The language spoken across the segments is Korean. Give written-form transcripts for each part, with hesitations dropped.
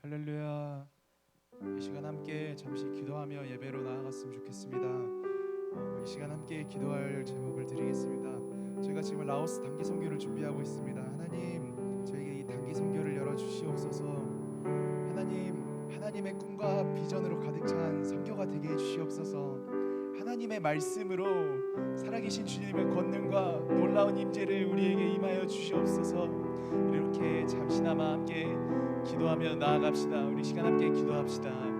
할렐루야. 이 시간 함께 잠시 기도하며 예배로 나아갔으면 좋겠습니다. 이 시간 함께 기도할 제목을 드리겠습니다. 저희가 지금 라오스 단기 선교를 준비하고 있습니다. 하나님, 저에게 이 단기 선교를 열어 주시옵소서. 하나님, 하나님의 꿈과 비전으로 가득 찬 선교가 되게 해 주시옵소서. 하나님의 말씀으로 살아계신 주님의 권능과 놀라운 임재를 우리에게 임하여 주시옵소서. 이렇게 잠시나마 함께 기도하며 나아갑시다. 우리 시간 함께 기도합시다.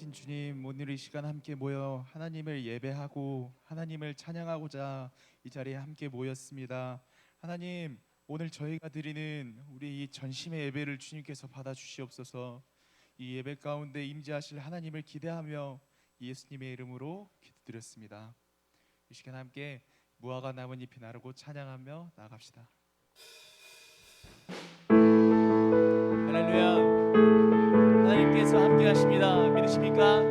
사랑하신 주님, 오늘 이 시간 함께 모여 하나님을 예배하고 하나님을 찬양하고자 이 자리에 함께 모였습니다. 하나님, 오늘 저희가 드리는 우리 이 전심의 예배를 주님께서 받아주시옵소서. 이 예배 가운데 임재하실 하나님을 기대하며 예수님의 이름으로 기도드렸습니다. 이 시간 함께 무화과 나뭇잎이 나르고 찬양하며 나아갑시다. 할렐루야. 하나님께서 함께 하십니다. 믿으십니까?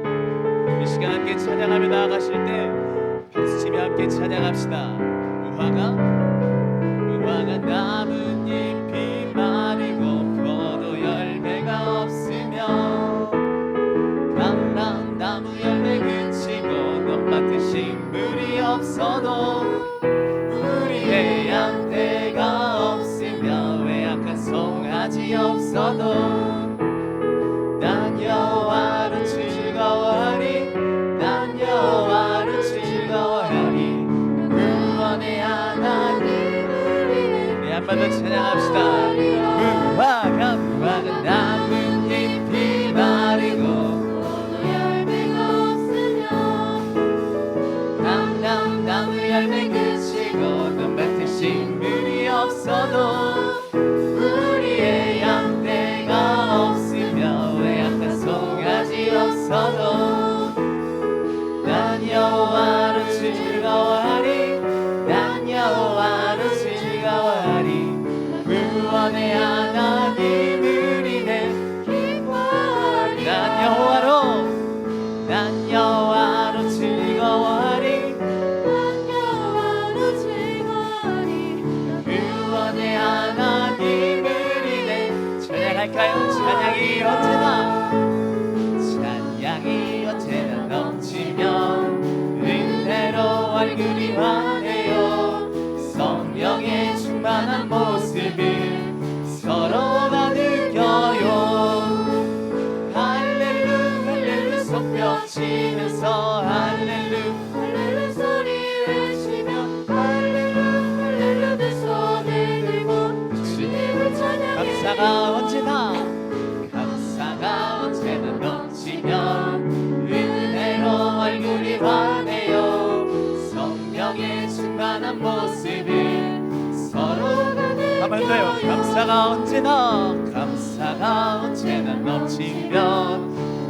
이 시간 함께 찬양하며 나아가실 때 박수치며 함께 찬양합시다. 무화과 나뭇잎이 마르고 포도 열매가 없으며 감람나무 열매 그치고 논밭에 물이 없어도 우리의 양떼가 없으며 외약한 송아지 없어도 난 여호와로 즐거워하리. 난 여호와로 즐거워하리. 구원의 하나님을 네, 한번 더 찬양합시다. 무화과 나뭇잎이 마르고 포도 열매가 없으며 감람나무 열매 그치고 논밭에 식물이 없어도 우리의 양떼가 없으며 외약한 송아지 없어도 난 여호와로 즐거워하리. 난 여호와로 즐거워하리. 구원의 하나님을 인해 기뻐하리. 난 여호와로 즐거워하리. 난 여호와로 즐거워하리. 구원의 하나님을 인해 찬양할까요? 찬양이 언제나 넘치면 은혜로 얼굴이 환해요. 성령의 충만한 모습을 서로가 느껴요. 할렐루 할렐루 손뼉 치면서 할렐루 소리 외치며 할렐루 할렐루 두 손을 들고 주님을 찬양해. 감사가 언제나 넘치면 은혜로 얼굴이 환해요. 성령의 충만한 모습을 서로가 느껴요. 감사가 언제나 넘치면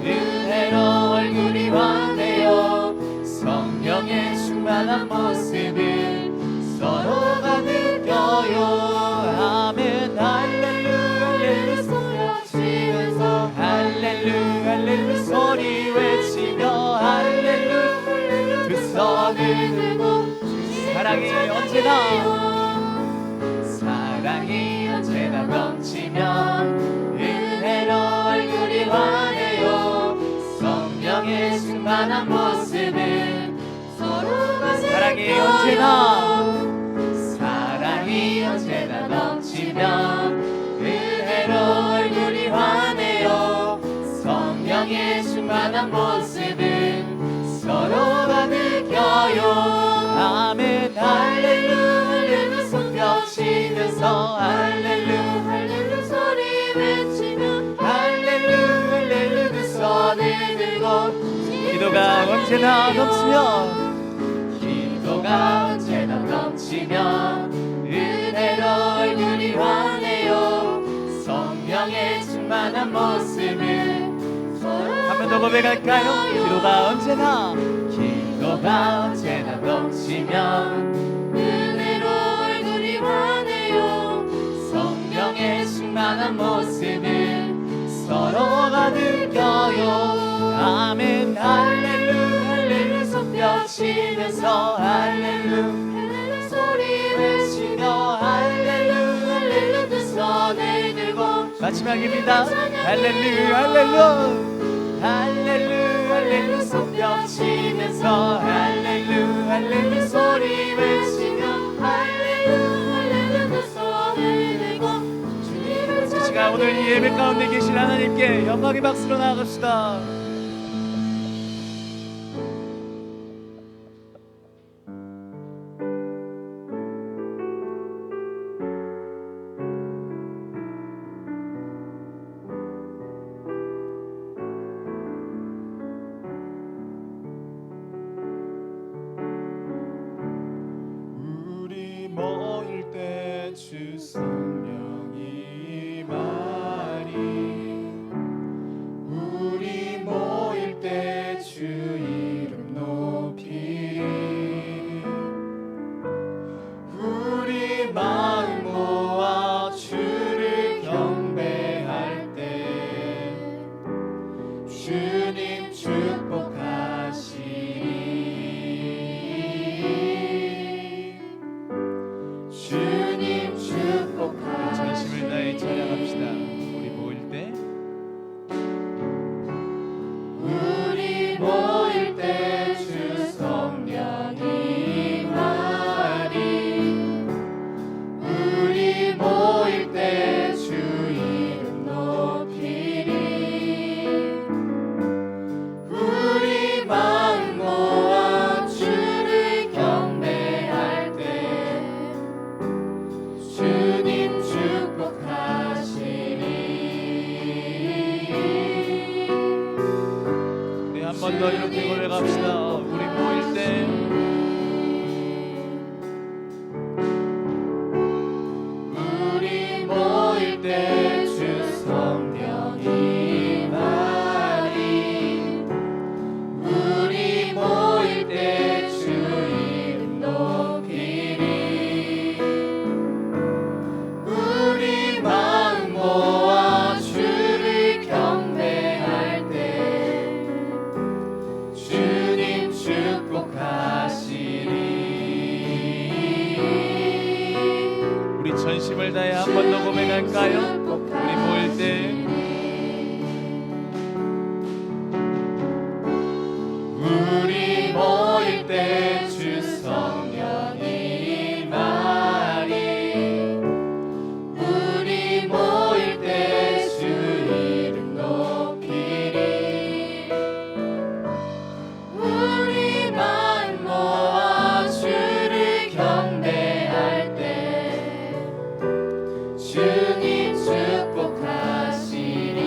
은혜로 얼굴이 환해요. 성령의 충만한 모습을 서로가 느껴요. 아멘. 할렐루 할렐루 손뼉 치면서 할렐루 할렐루 소리 외치며 할렐루 할렐루 두 손을 들고 사랑이 언제나 넘치면 은혜로 얼굴이 환해요. 성령의 충만한 모습을 서로가 사랑이 언제나 넘치면 은혜로 얼굴이 환해요. 성령의 충만한 모습을 서로가 아멘 할렐루 할렐루 손뼉 치면서 할렐루 할렐루 소리 외치며 할렐루 할렐루 두 손을 들고 기도가 언제나 넘치면 기도가 언제나 넘치면 은혜로 얼굴이 환해요. 성령의 충만한 모습을 한 번 더 고백할까요? 기도가 언제나 넘치면 은혜로 얼굴이 환해요. 성령의 충만한 모습을 서로가 느껴요. 아멘 할렐루 할렐루 손뼉 치면서 할렐루 할렐루 소리 외치며 할렐루 할렐루 두 손을 들고 마지막입니다. 할렐루 할렐루 할렐루 할렐루 손뼉 치면서 할렐루 할렐루 소리 외치며 할렐루 할렐루 두 손을 들고 주님을 찾아. 이 시간 오늘 이 예배 가운데 계신 하나님께 영광의 박수로 나아갑시다. 주 성령이 말이 우리 모일 때 주 이름 높이리 우리 마음 모아 주를 경배할 때 주님 축복하시리 주님 전심을 다해 찬양합시다. 우리 모일 때 주 성령이 말이 우리 모일 때 주 이름 높이리 우리 마음 모아 주를 경배할 때 주님 축복하시리. 네, 한 번 더 이렇게 고백합시다. 우리 모일 때 주 성령이 말이 우리 모일 때 주 이름 높이리 우리 마음 모아 주를 경배할 때 주님 축복하시리. 우리 전심을 다해 한 번 더 고백할까요? 우리 모일 때 주 성령이 말이 우리 모일 때 주 이름 높이리 우리 마음 모아 주를 경배할 때 주님 축복하시리.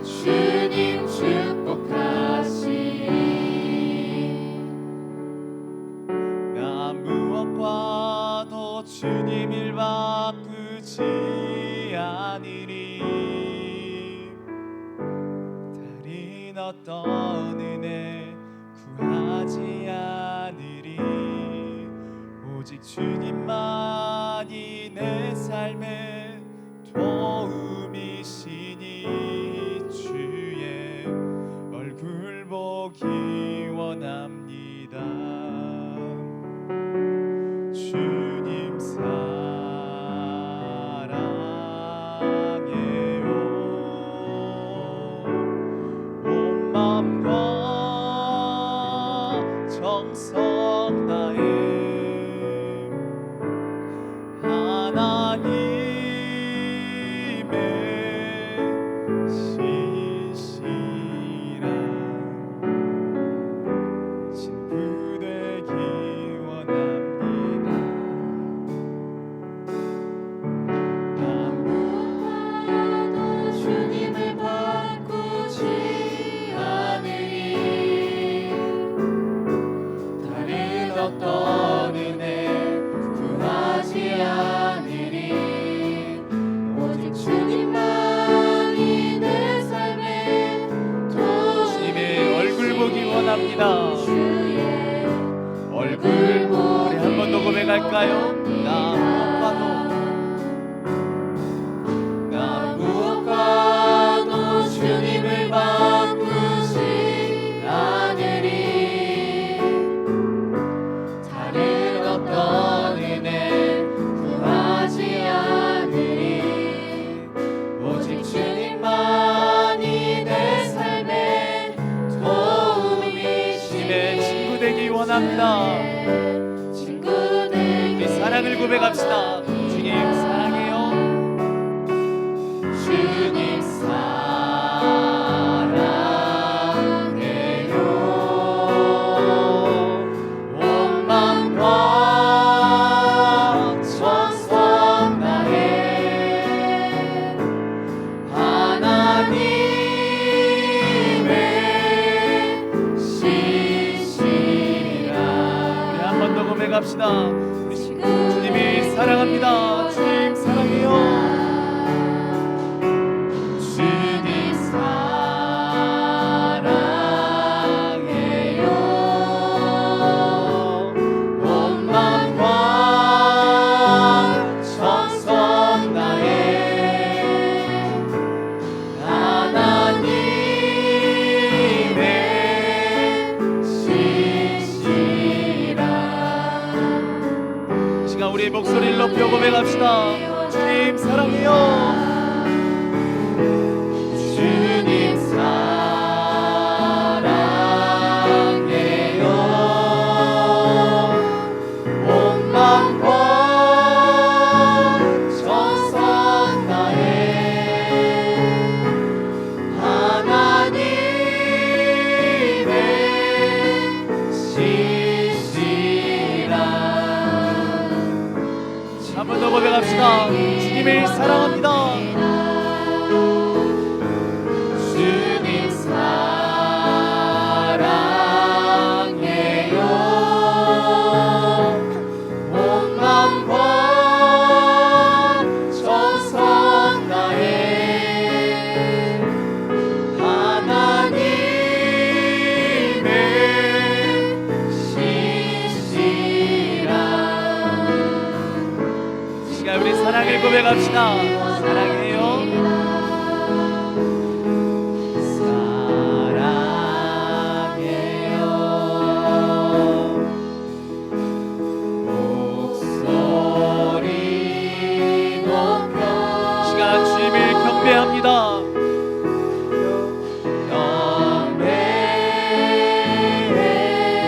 주님 축복하시리. 나 무엇과도 주님 일 바꾸지 않으리. 다른 어떤 은혜 구하지 않으리. 오직 주님만이 내 삶의 도움이시니 주의 얼굴 보기 원합니다. 주님 사랑해요. 온 마음과 정성 다해 하나님 사랑합니다. 친구들 우리 사랑을 고백합시다. 주님 사랑해요. 주님 사랑해요. 온 마음과 정성 다해 하나님의 신실한. 우리 한 번 더 고백합시다. 우리 주님이 사랑합니다. 주님 사랑해요. 주님 사랑해요. 온 마음과 정성 다해 하나님의 신실한. 이 시간 우리의 목소리를 높여 고백합시다. 주님 사랑해요. 주님 사랑해요. 온 마음과 정성 다해 하나님의 신실한. 한 번 더 고백합시다. 주님을 사랑합니다. 주님 사랑해요. 온 마음과 정성 다해 하나님의 신실한. 이 시간 우리 사랑을 고백합시다. 사랑해요. 목소리 높여 이 시간 주님을 경배합니다.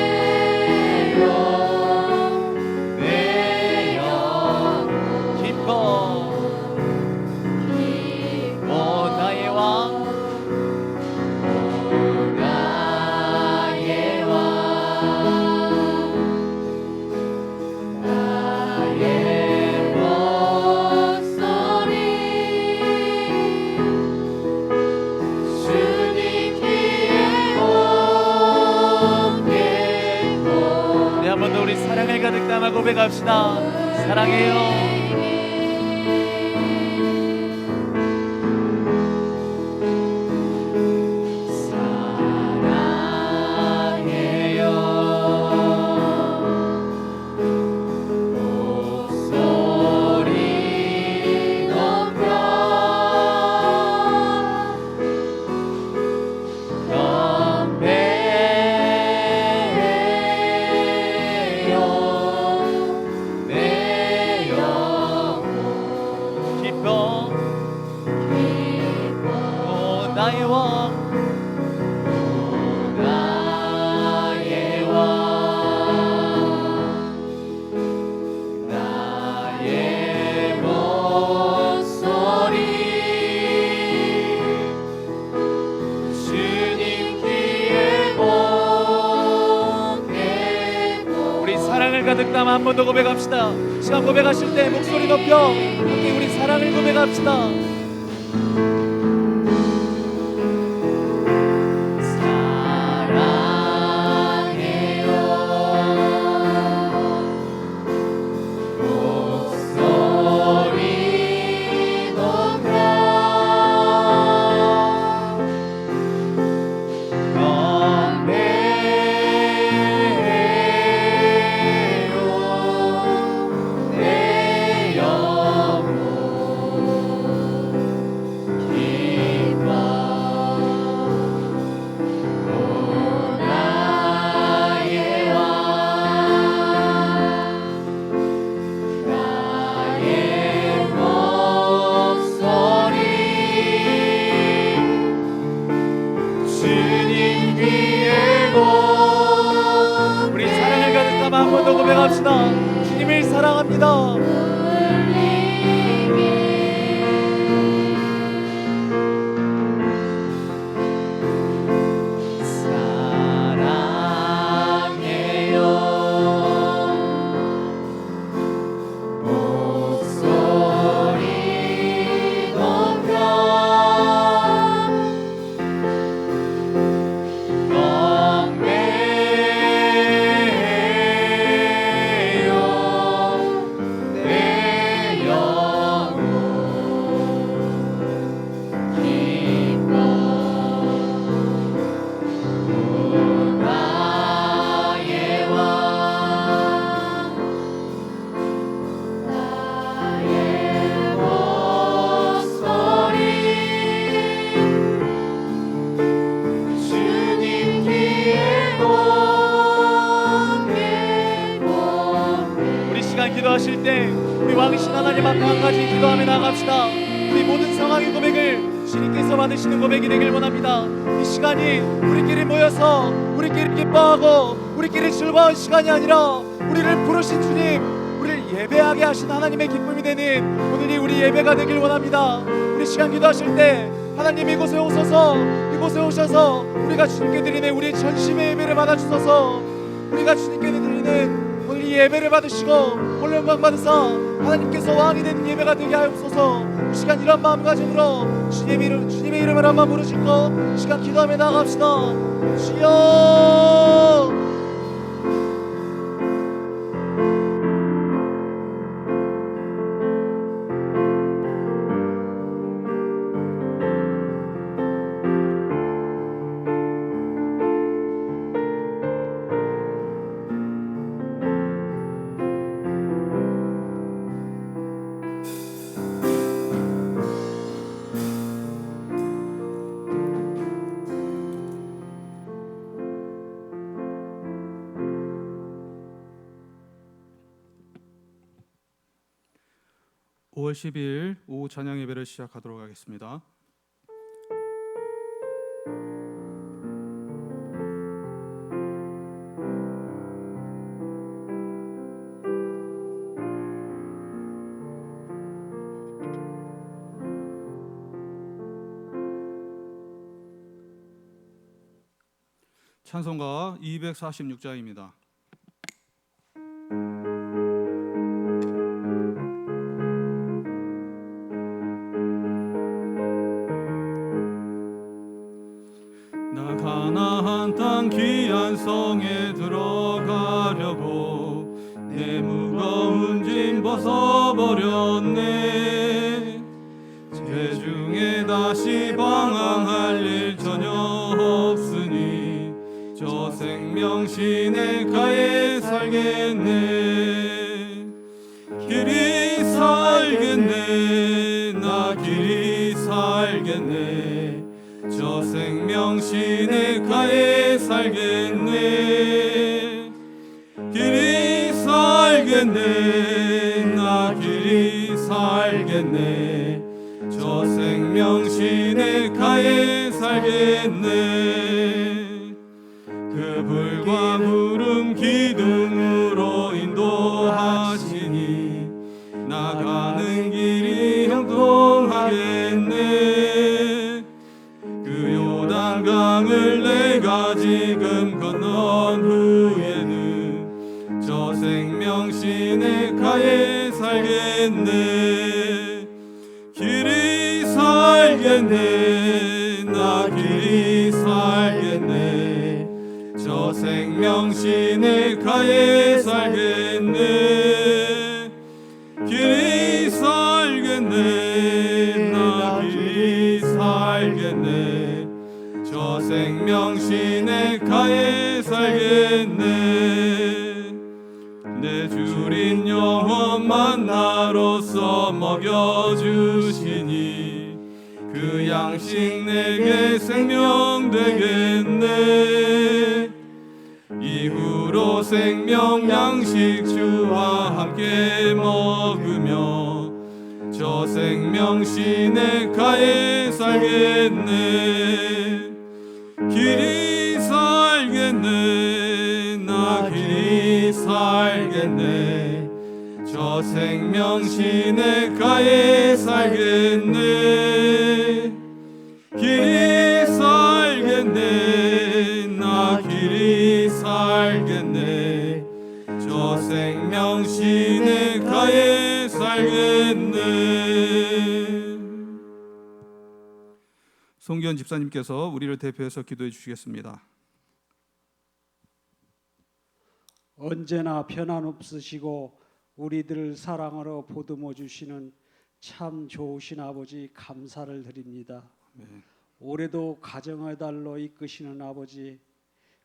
경배해요. 내 영혼 기뻐 기뻐 나의 왕. 나의 왕 나의 목소리 주님 귀에 옮기고 우리 한 번 더 우리 사랑을 가득 담아 고백합시다. 사랑해요. 사랑해요. 목소리 높여 경배해요. 내 영혼 기뻐 기뻐 나의 왕. 나의 왕 나의 목소리 주님 귀에 옮기고 우리 사랑을 가득 담아 한 번 더 고백합시다. 시간 고백하실 때 목소리 높여 함께 우리 사랑을 고백합시다. 목소리 높여 경배해요. 내 영혼 한 번 더 고백합시다. 주님을 사랑합니다. 기도하실 때 우리 왕이신 하나님 앞에 한 가지 기도하며 나아갑시다. 우리 모든 상황의 고백을 주님께서 받으시는 고백이 되길 원합니다. 이 시간이 우리끼리 모여서 우리끼리 기뻐하고 우리끼리 즐거운 시간이 아니라 우리를 부르신 주님, 우리를 예배하게 하신 하나님의 기쁨이 되는 오늘이 우리 예배가 되길 원합니다. 우리 시간 기도하실 때 하나님 이곳에 오셔서 우리가 주님께 드리는 우리 전심의 예배를 받아주소서. 우리가 주님께 드리는 오늘 이 예배를 받으시고 오늘 영광 받으사 하나님께서 왕이 되는 예배가 되게 하옵소서. 이 시간 이런 마음가짐으로 주님의 이름을 한번 부르시고 시간 기도하며 나아갑시다. 주여. (5월 12일) 오후 찬양 예배를 시작하도록 하겠습니다. 찬송가 246장입니다. 가나안 땅 귀한 성에 들어가려고 내 무거운 짐 벗어버렸네. 제중에 다시 방황할 일 전혀 없으니 저 생명 시냇가에 살겠네. 길이 살겠네. 나 길이 살겠네. 저 생명 시냇가에 살겠네. 길이 살겠네. 나 길이 살겠네. 저 생명 시냇가에 살겠네. 그 불과 구름 기둥으로 인도하시니 나가는 길이 형통하겠네. 그 요단강을 내가 지금 건넌 후에는 저 생명 시냇가에 살겠네. 길이 살겠네. 나 길이 살겠네. 저 생명 시냇가에 살겠네. 길이 살겠네. 나 길이 살겠네. 저 생명 시냇가에 살겠네. 내 주린 영혼만 나로서 먹여주시니 그 양식 내게 생명 되겠네. 이후로 생명 양식 주와 함께 먹으며 저 생명 시냇가에 살겠네. 길이 살겠네. 나 길이 살겠네. 저 생명 시냇가에 살겠네. 길이 살겠네. 나 길이 살겠네. 저 생명 시냇가에 살겠네. 송기현 집사님께서 우리를 대표해서 기도해 주시겠습니다. 언제나 변함없으시고 우리들을 사랑하러 보듬어 주시는 참 좋으신 아버지 감사를 드립니다. 네. 올해도 가정의 달로 이끄시는 아버지,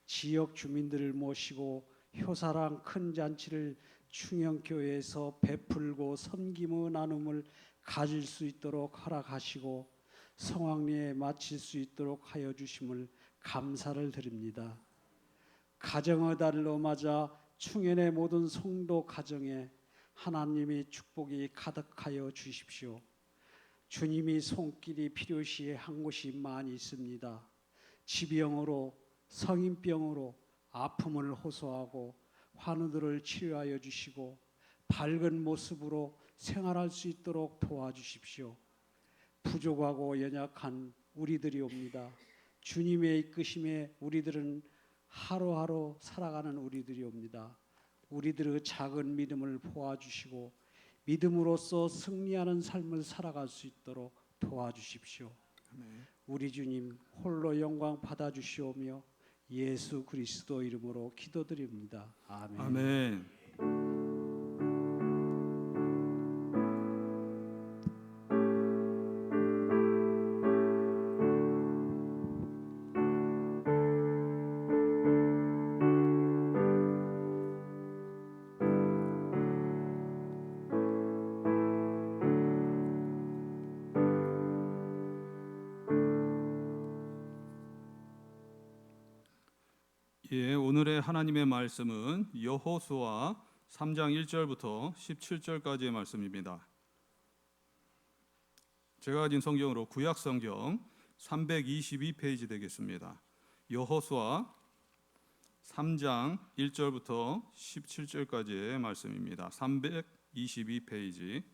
지역 주민들을 모시고 효사랑 큰 잔치를 충영교회에서 베풀고 섬김의 나눔을 가질 수 있도록 허락하시고 성황리에 마칠 수 있도록 하여 주심을 감사를 드립니다. 가정의 달로 맞아 충현의 모든 성도 가정에 하나님의 축복이 가득하여 주십시오. 주님이 손길이 필요시 한 곳이 많이 있습니다. 지병으로, 성인병으로 아픔을 호소하고 환우들을 치료하여 주시고 밝은 모습으로 생활할 수 있도록 도와주십시오. 부족하고 연약한 우리들이 옵니다. 주님의 이끄심에 우리들은 하루하루 살아가는 우리들이 옵니다. 우리들의 작은 믿음을 도와주시고 믿음으로써 승리하는 삶을 살아갈 수 있도록 도와주십시오. 우리 주님 홀로 영광 받아주시오며 예수 그리스도 이름으로 기도드립니다. 아멘. 아멘. 예, 오늘의 하나님의 말씀은 여호수아 3장 1절부터 17절까지의 말씀입니다. 제가 가진 성경으로 구약 성경 322페이지 되겠습니다. 여호수아 3장 1절부터 17절까지의 말씀입니다. 322페이지.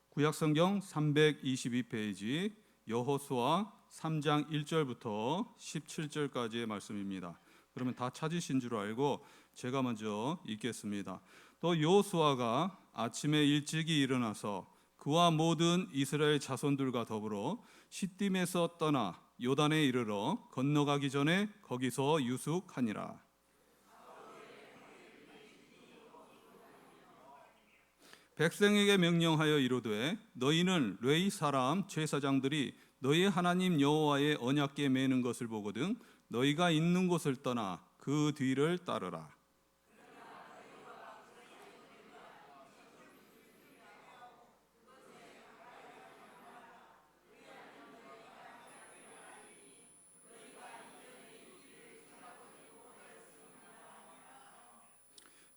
구약 성경 322페이지 여호수아 3장 1절부터 17절까지의 말씀입니다. 그러면 다 찾으신 줄 알고 제가 먼저 읽겠습니다. 또 여호수아가 아침에 일찍이 일어나서 그와 모든 이스라엘 자손들과 더불어 시딤에서 떠나 요단에 이르러 건너가기 전에 거기서 유숙하니라. 백성에게 명령하여 이르되 너희는 레위 사람 제사장들이 너희 하나님 여호와의 언약궤 매는 것을 보거든 너희가 있는 곳을 떠나 그 뒤를 따르라.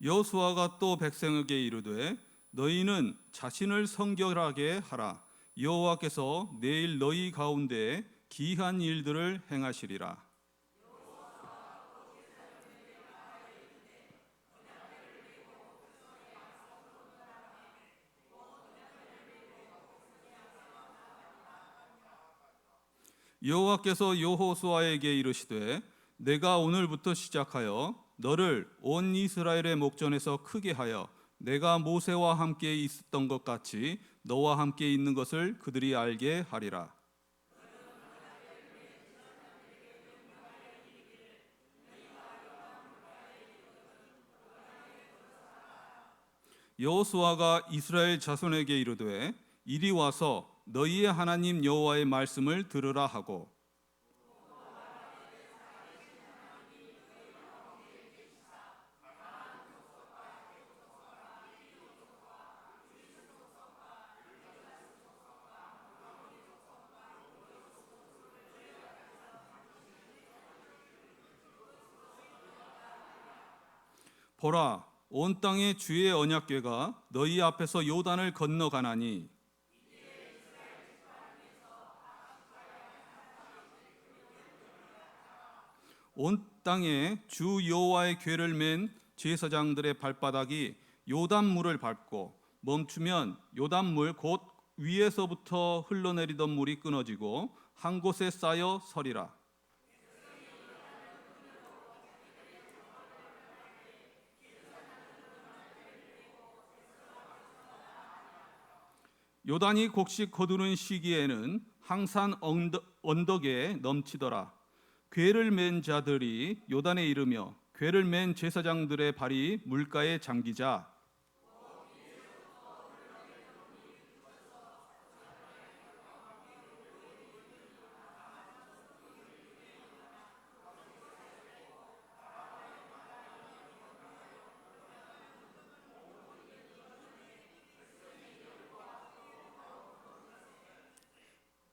여호수아가 또 백성에게 이르되 너희는 자신을 성결하게 하라. 여호와께서 내일 너희 가운데 기이한 일들을 행하시리라. 여호와께서 여호수아에게 이르시되 내가 오늘부터 시작하여 너를 온 이스라엘의 목전에서 크게 하여 내가 모세와 함께 있었던 것 같이 너와 함께 있는 것을 그들이 알게 하리라. 여호수아가 이스라엘 자손에게 이르되 이리 와서 너희의 하나님 여호와의 말씀을 들으라 하고 보라 온 땅에 주의 언약궤가 너희 앞에서 요단을 건너가나니 온 땅에 주 여호와의 궤를 맨 제사장들의 발바닥이 요단물을 밟고 멈추면 요단물 곧 위에서부터 흘러내리던 물이 끊어지고 한 곳에 쌓여 서리라. 요단이 곡식 거두는 시기에는 항상 언덕에 넘치더라. 궤를 맨 자들이 요단에 이르며 궤를 맨 제사장들의 발이 물가에 잠기자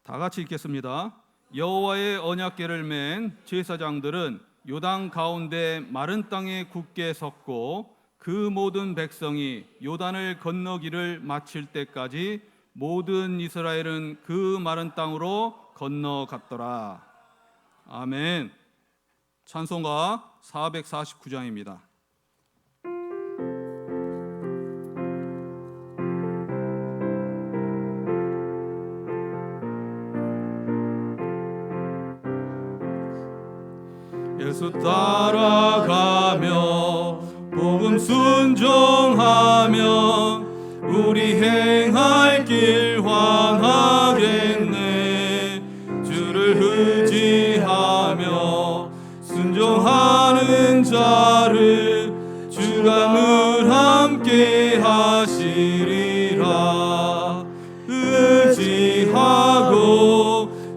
다 같이 읽겠습니다. 여호와의 언약궤를 맨 제사장들은 요단 가운데 마른 땅에 굳게 섰고 그 모든 백성이 요단을 건너기를 마칠 때까지 모든 이스라엘은 그 마른 땅으로 건너갔더라. 아멘. 찬송가 449장입니다. 예수 따라가며 복음 순종하며 우리 행할 길 황하겠네. 주를 의지하며 순종하는 자를 주가 늘 함께 하시리라. 의지하고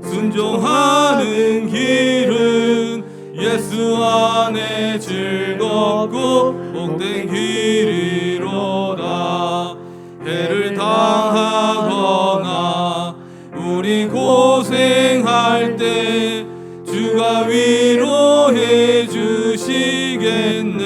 순종하는 길은 예수 안에 즐겁고 복된 길이로다. 해를 당하거나 우리 고생할 때 주가 위로해 주시겠네.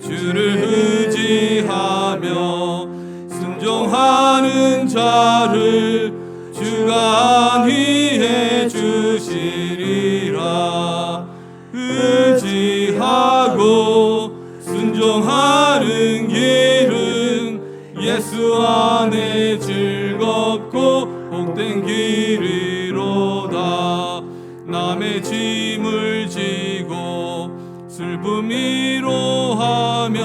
주를 의지하며 순종하는 자를 주가 안위해 주시리라. 의지하고 순종하는 길은 예수 안에 즐겁고 복된 길이로다. 남의 짐을 지고 슬픔 위로하면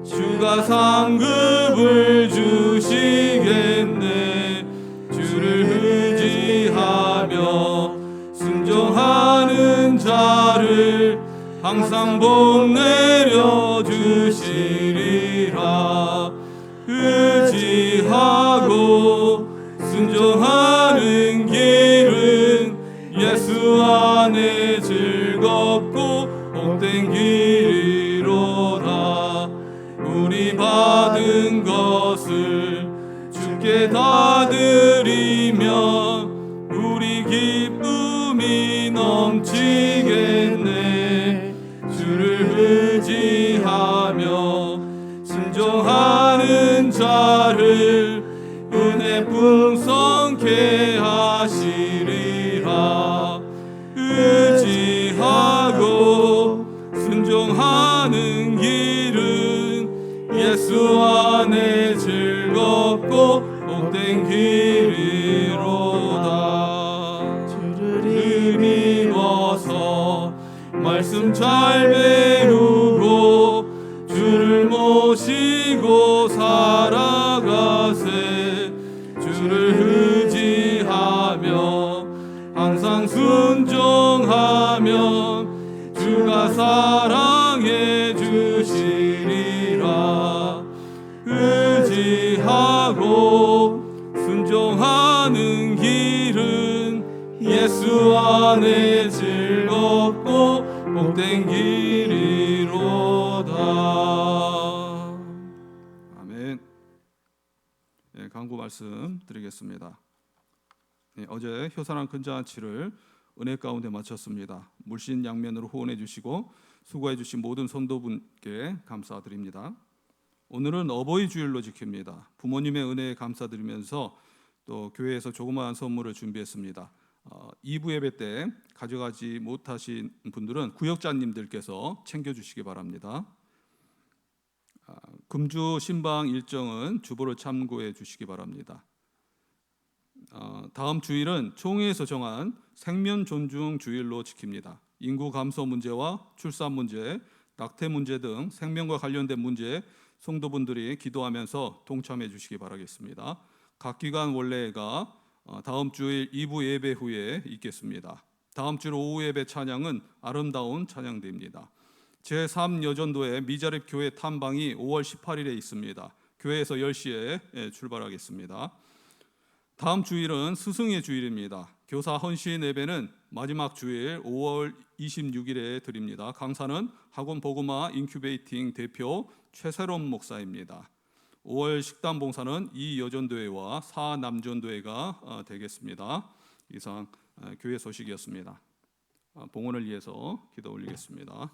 주가 상급을 주시겠네. 주를 의지하며 순종하는 자를 항상 복 내려 주시리라. 의지하고 순종하는 길은 예수 안에 즐겁고 복된 길이로다. 우리 받은 것을 주께 다 드리면 우리 기쁨이 넘치겠네. 주를 의지하며 순종하는 자를 은혜 풍성케 하시리라. 의지하고 순종하는 길은 예수 안에 즐겁고 복된 길이로다. 주를 힘입어서 말씀 잘 배우고 주를 모시고 살아가세. 주를 의지하며 항상 순종하면 주가 사랑해 주시리라. 의지하고 순종하는 길은 예수 안에 즐겁고 복된 길이로다. 아멘. 네, 강구 말씀 드리겠습니다. 네, 어제 효사랑 근자한치를 은혜 가운데 마쳤습니다. 물씬 양면으로 후원해 주시고 수고해 주신 모든 성도분께 감사드립니다. 오늘은 어버이 주일로 지킵니다. 부모님의 은혜에 감사드리면서 또 교회에서 조그마한 선물을 준비했습니다. 2부 예배 때 가져가지 못하신 분들은 구역자님들께서 챙겨주시기 바랍니다. 금주 신방 일정은 주보를 참고해 주시기 바랍니다. 다음 주일은 총회에서 정한 생면 존중 주일로 지킵니다. 인구 감소 문제와 출산 문제, 낙태 문제 등 생명과 관련된 문제 성도분들이 기도하면서 동참해 주시기 바라겠습니다. 각 기관 원례가 다음 주일 2부 예배 후에 있겠습니다. 다음 주 오후 예배 찬양은 아름다운 찬양대입니다. 제3여전도회 미자립 교회 탐방이 5월 18일에 있습니다. 교회에서 10시에 출발하겠습니다. 다음 주일은 스승의 주일입니다. 교사 헌신 예배는 마지막 주일 5월 26일에 드립니다. 강사는 학원 복음화 인큐베이팅 대표 최세롬 목사입니다. 5월 식단 봉사는 이여전도회와 사남전도회가 되겠습니다. 이상 교회 소식이었습니다. 봉헌을 위해서 기도 올리겠습니다.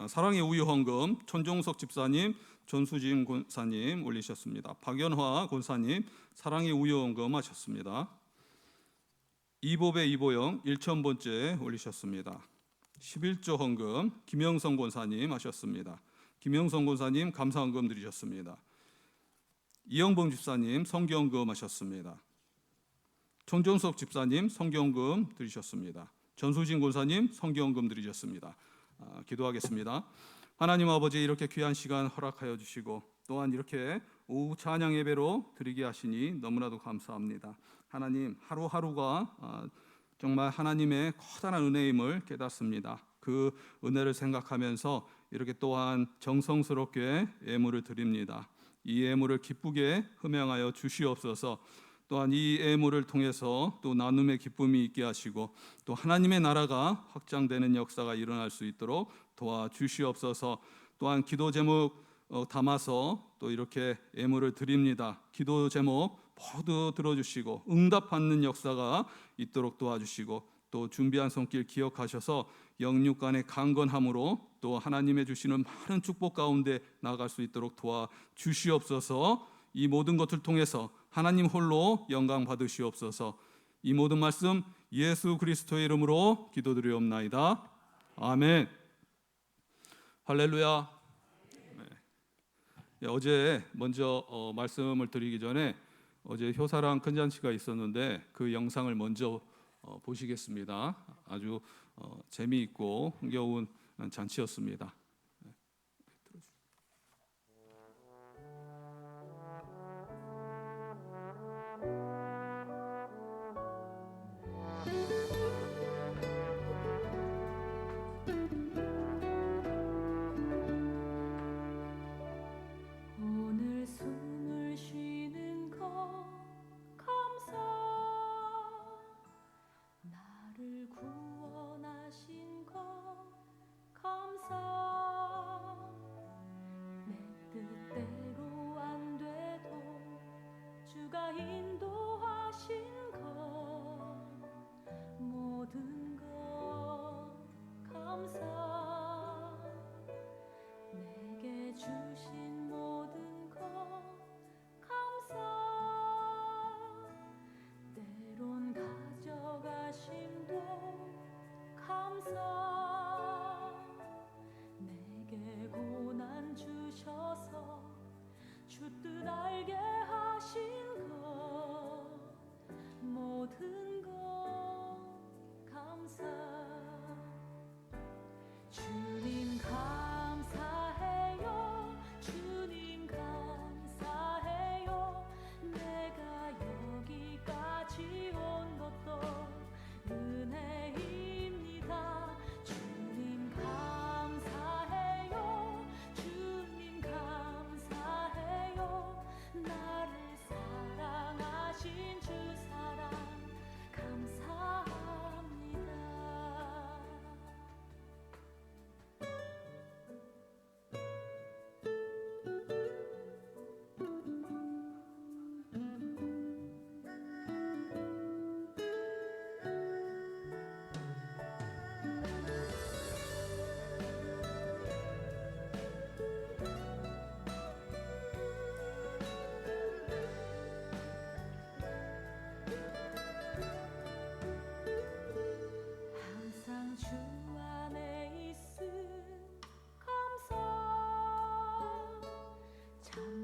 사랑의 우유 헌금 천종석 집사님, 전수진 권사님 올리셨습니다. 박연화 권사님 사랑의 우유 헌금 하셨습니다. 이보배 이보영 1,000번째 올리셨습니다. 11조 헌금 김영성 권사님 하셨습니다. 김영성 권사님 감사 헌금 드리셨습니다. 이영봉 집사님 성경금 하셨습니다. 천종석 집사님 성경금 드리셨습니다. 전수진 권사님 성경금 드리셨습니다. 기도하겠습니다. 하나님 아버지, 이렇게 귀한 시간 허락하여 주시고 또한 이렇게 오후 찬양 예배로 드리게 하시니 너무나도 감사합니다. 하나님, 하루하루가 정말 하나님의 커다란 은혜임을 깨닫습니다. 그 은혜를 생각하면서 이렇게 또한 정성스럽게 예물을 드립니다. 이 예물을 기쁘게 흠양하여 주시옵소서. 또한 이 예물을 통해서 또 나눔의 기쁨이 있게 하시고 또 하나님의 나라가 확장되는 역사가 일어날 수 있도록 도와주시옵소서. 또한 기도 제목 담아서 또 이렇게 예물을 드립니다. 기도 제목 모두 들어주시고 응답받는 역사가 있도록 도와주시고 또 준비한 손길 기억하셔서 영육 간의 강건함으로 또 하나님의 주시는 많은 축복 가운데 나아갈 수 있도록 도와주시옵소서. 이 모든 것을 통해서 하나님 홀로 영광 받으시옵소서. 이 모든 말씀 예수 그리스도의 이름으로 기도드리옵나이다. 아멘. 할렐루야. 네. 어제 먼저 말씀을 드리기 전에 어제 효사랑 큰 잔치가 있었는데 그 영상을 먼저 보시겠습니다. 아주 재미있고 흥겨운 잔치였습니다. 오늘 숨을 쉬는 것 감사, 나를 구원하신 것 감사.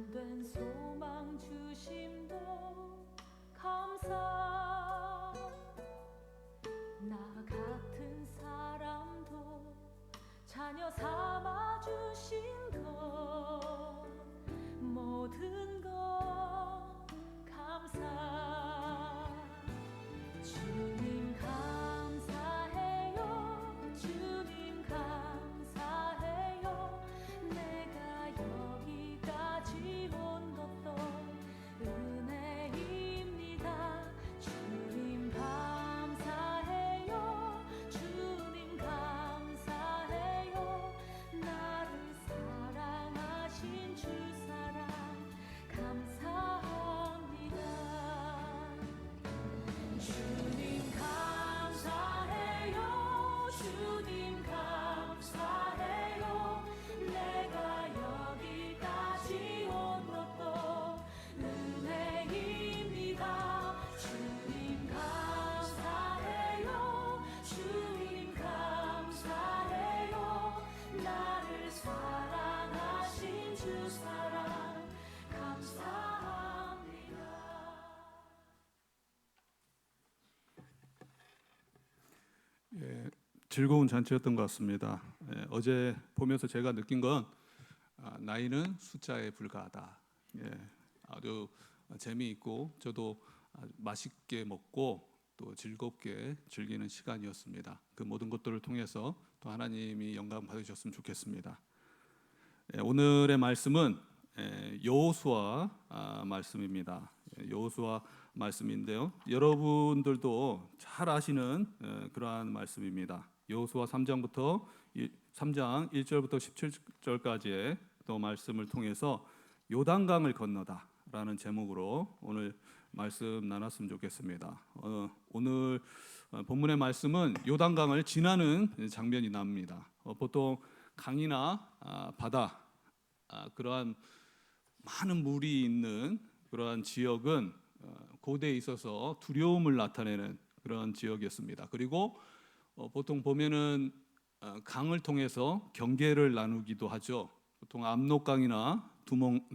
참된 소망 주심도 감사. 나 같은 사람도 자녀 삼아 주신 것 모든 것 감사. 주님 감사해요. 주님 감사해요. 내가 여기까지 온 것도 은혜입니다. 주님 감사해요. 주님 감사해요. 나를 사랑하신 주 사랑 감사합니다. 주님 감사해요. 주님 감사해요. 내가 여기까지 온 것도 은혜입니다. 주님 감사해요. 주님 감사해요. 나를 사랑하신 주 사랑 감사합니다. 예, 즐거운 잔치였던 것 같습니다. 어제 보면서 제가 느낀 건 나이는 숫자에 불과하다. 아주 재미있고 저도 맛있게 먹고 또 즐겁게 즐기는 시간이었습니다. 그 모든 것들을 통해서 또 하나님이 영광 받으셨으면 좋겠습니다. 오늘의 말씀은 여호수아 말씀입니다. 여호수아 말씀인데요. 여러분들도 잘 아시는 그러한 말씀입니다. 여호수아 3장 1절부터 17절까지의 또 말씀을 통해서 요단강을 건너다라는 제목으로 오늘 말씀 나눴으면 좋겠습니다. 오늘 본문의 말씀은 요단강을 지나는 장면이 나옵니다. 보통 강이나 바다 그러한 많은 물이 있는 그러한 지역은 고대에 있어서 두려움을 나타내는 그런 지역이었습니다. 그리고 보통 보면은 강을 통해서 경계를 나누기도 하죠. 보통 압록강이나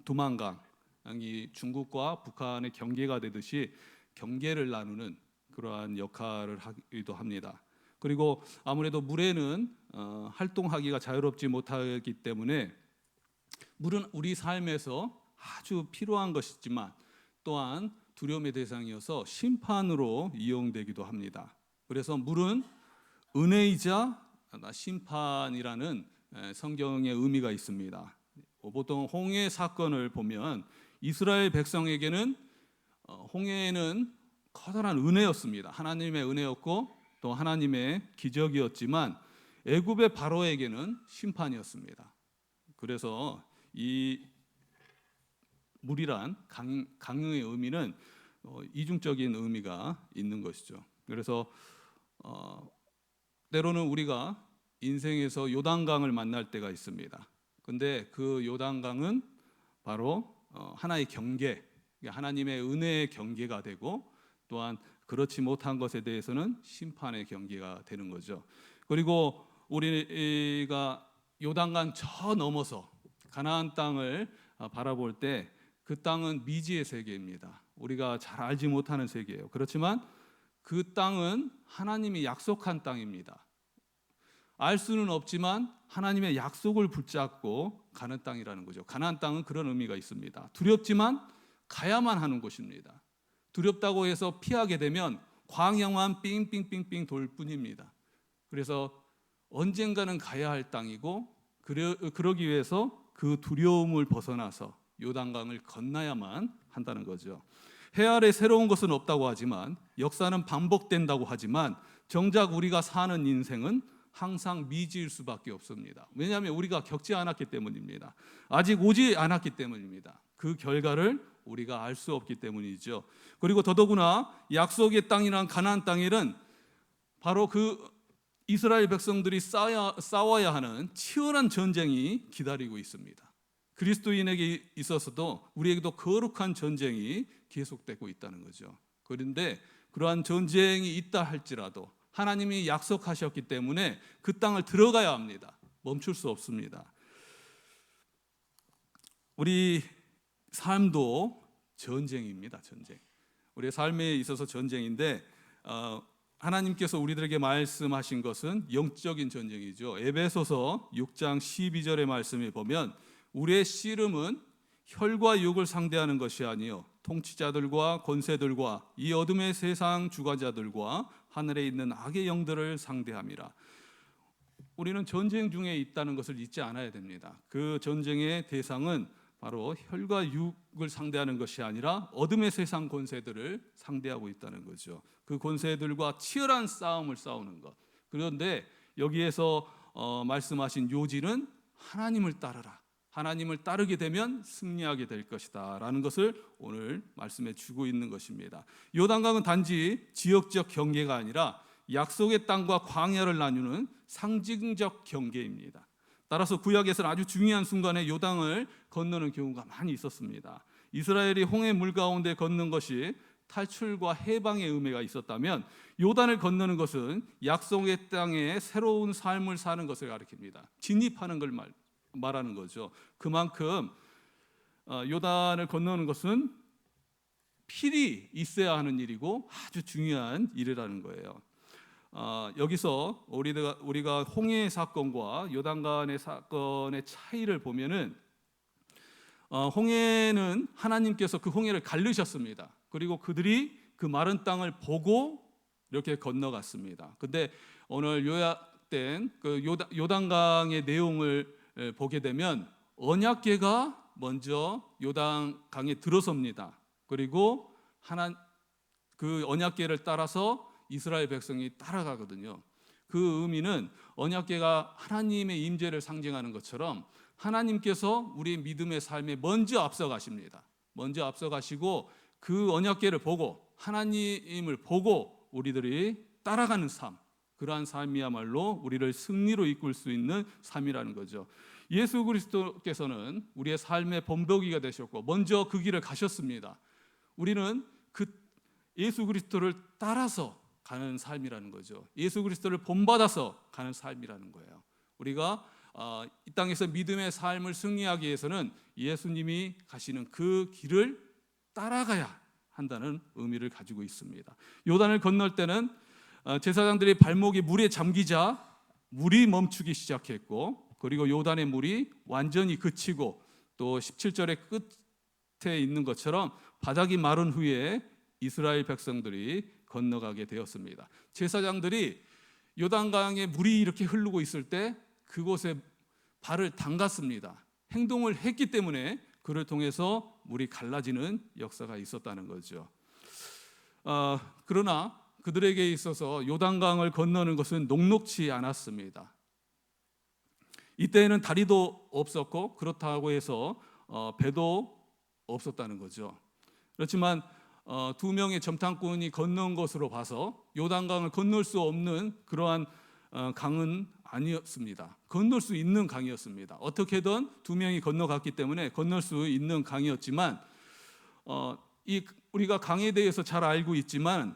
두만강이 중국과 북한의 경계가 되듯이 경계를 나누는 그러한 역할을 하기도 합니다. 그리고 아무래도 물에는 활동하기가 자유롭지 못하기 때문에 물은 우리 삶에서 아주 필요한 것이지만 또한 두려움의 대상이어서 심판으로 이용되기도 합니다. 그래서 물은 은혜이자 심판이라는 성경의 의미가 있습니다. 보통 홍해 사건을 보면 이스라엘 백성에게는 홍해는 커다란 은혜였습니다. 하나님의 은혜였고 또 하나님의 기적이었지만 애굽의 바로에게는 심판이었습니다. 그래서 이 물이란 강의 의미는 이중적인 의미가 있는 것이죠. 그래서 때로는 우리가 인생에서 요단강을 만날 때가 있습니다. 근데 그 요단강은 바로 하나의 경계, 하나님의 은혜의 경계가 되고 또한 그렇지 못한 것에 대해서는 심판의 경계가 되는 거죠. 그리고 우리가 요단강 저 넘어서 가나안 땅을 바라볼 때 그 땅은 미지의 세계입니다. 우리가 잘 알지 못하는 세계예요. 그렇지만 그 땅은 하나님이 약속한 땅입니다. 알 수는 없지만 하나님의 약속을 붙잡고 가는 땅이라는 거죠. 가나안 땅은 그런 의미가 있습니다. 두렵지만 가야만 하는 곳입니다. 두렵다고 해서 피하게 되면 광야만 삥삥삥삥 돌 뿐입니다. 그래서 언젠가는 가야 할 땅이고 그러기 위해서 그 두려움을 벗어나서 요단강을 건너야만 한다는 거죠. 해 아래 새로운 것은 없다고 하지만 역사는 반복된다고 하지만 정작 우리가 사는 인생은 항상 미지일 수밖에 없습니다. 왜냐하면 우리가 겪지 않았기 때문입니다. 아직 오지 않았기 때문입니다. 그 결과를 우리가 알 수 없기 때문이죠. 그리고 더더구나 약속의 땅이란 가나안 땅에는 바로 그 이스라엘 백성들이 싸워야 하는 치열한 전쟁이 기다리고 있습니다. 그리스도인에게 있어서도 우리에게도 거룩한 전쟁이 계속되고 있다는 거죠. 그런데 그러한 전쟁이 있다 할지라도 하나님이 약속하셨기 때문에 그 땅을 들어가야 합니다. 멈출 수 없습니다. 우리 삶도 전쟁입니다. 전쟁. 우리의 삶에 있어서 전쟁인데 하나님께서 우리들에게 말씀하신 것은 영적인 전쟁이죠. 에베소서 6장 12절의 말씀에 보면 우리의 씨름은 혈과 육을 상대하는 것이 아니요 통치자들과 권세들과 이 어둠의 세상 주관자들과 하늘에 있는 악의 영들을 상대함이라. 우리는 전쟁 중에 있다는 것을 잊지 않아야 됩니다. 그 전쟁의 대상은 바로 혈과 육을 상대하는 것이 아니라 어둠의 세상 권세들을 상대하고 있다는 거죠. 그 권세들과 치열한 싸움을 싸우는 것. 그런데 여기에서 말씀하신 요지는 하나님을 따르라. 하나님을 따르게 되면 승리하게 될 것이다 라는 것을 오늘 말씀해 주고 있는 것입니다. 요단강은 단지 지역적 경계가 아니라 약속의 땅과 광야를 나누는 상징적 경계입니다. 따라서 구약에서는 아주 중요한 순간에 요단을 건너는 경우가 많이 있었습니다. 이스라엘이 홍해 물 가운데 걷는 것이 탈출과 해방의 의미가 있었다면 요단을 건너는 것은 약속의 땅에 새로운 삶을 사는 것을 가리킵니다. 진입하는 걸 말하는 거죠. 그만큼 요단을 건너는 것은 필히 있어야 하는 일이고 아주 중요한 일이라는 거예요. 여기서 우리가 홍해 사건과 요단강의 사건의 차이를 보면은 홍해는 하나님께서 그 홍해를 가르셨습니다. 그리고 그들이 그 마른 땅을 보고 이렇게 건너갔습니다. 근데 오늘 요약된 그 요단강의 내용을 보게 되면 언약궤가 먼저 요단강에 들어섭니다. 그리고 그 언약궤를 따라서 이스라엘 백성이 따라가거든요. 그 의미는 언약궤가 하나님의 임재를 상징하는 것처럼 하나님께서 우리 믿음의 삶에 먼저 앞서가십니다. 먼저 앞서가시고 그 언약궤를 보고 하나님을 보고 우리들이 따라가는 삶, 그러한 삶이야말로 우리를 승리로 이끌 수 있는 삶이라는 거죠. 예수 그리스도께서는 우리의 삶의 본보기가 되셨고 먼저 그 길을 가셨습니다. 우리는 그 예수 그리스도를 따라서 가는 삶이라는 거죠. 예수 그리스도를 본받아서 가는 삶이라는 거예요. 우리가 이 땅에서 믿음의 삶을 승리하기 위해서는 예수님이 가시는 그 길을 따라가야 한다는 의미를 가지고 있습니다. 요단을 건널 때는 제사장들의 발목이 물에 잠기자 물이 멈추기 시작했고, 그리고 요단의 물이 완전히 그치고, 또 17절의 끝에 있는 것처럼 바닥이 마른 후에 이스라엘 백성들이 건너가게 되었습니다. 제사장들이 요단강에 물이 이렇게 흐르고 있을 때 그곳에 발을 담갔습니다. 행동을 했기 때문에 그를 통해서 물이 갈라지는 역사가 있었다는 거죠. 그러나 그들에게 있어서 요단강을 건너는 것은 녹록지 않았습니다. 이때에는 다리도 없었고 그렇다고 해서 배도 없었다는 거죠. 그렇지만 두 명의 점탕꾼이 건넌 것으로 봐서 요단강을 건널 수 없는 그러한 강은 아니었습니다. 건널 수 있는 강이었습니다. 어떻게든 두 명이 건너갔기 때문에 건널 수 있는 강이었지만 우리가 강에 대해서 잘 알고 있지만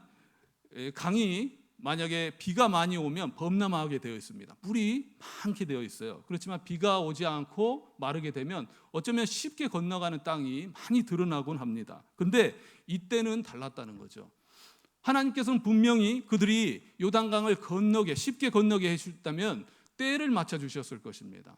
강이 만약에 비가 많이 오면 범람하게 되어 있습니다. 물이 많게 되어 있어요. 그렇지만 비가 오지 않고 마르게 되면 어쩌면 쉽게 건너가는 땅이 많이 드러나곤 합니다. 근데 이때는 달랐다는 거죠. 하나님께서는 분명히 그들이 요단강을 쉽게 건너게 해주셨다면 때를 맞춰 주셨을 것입니다.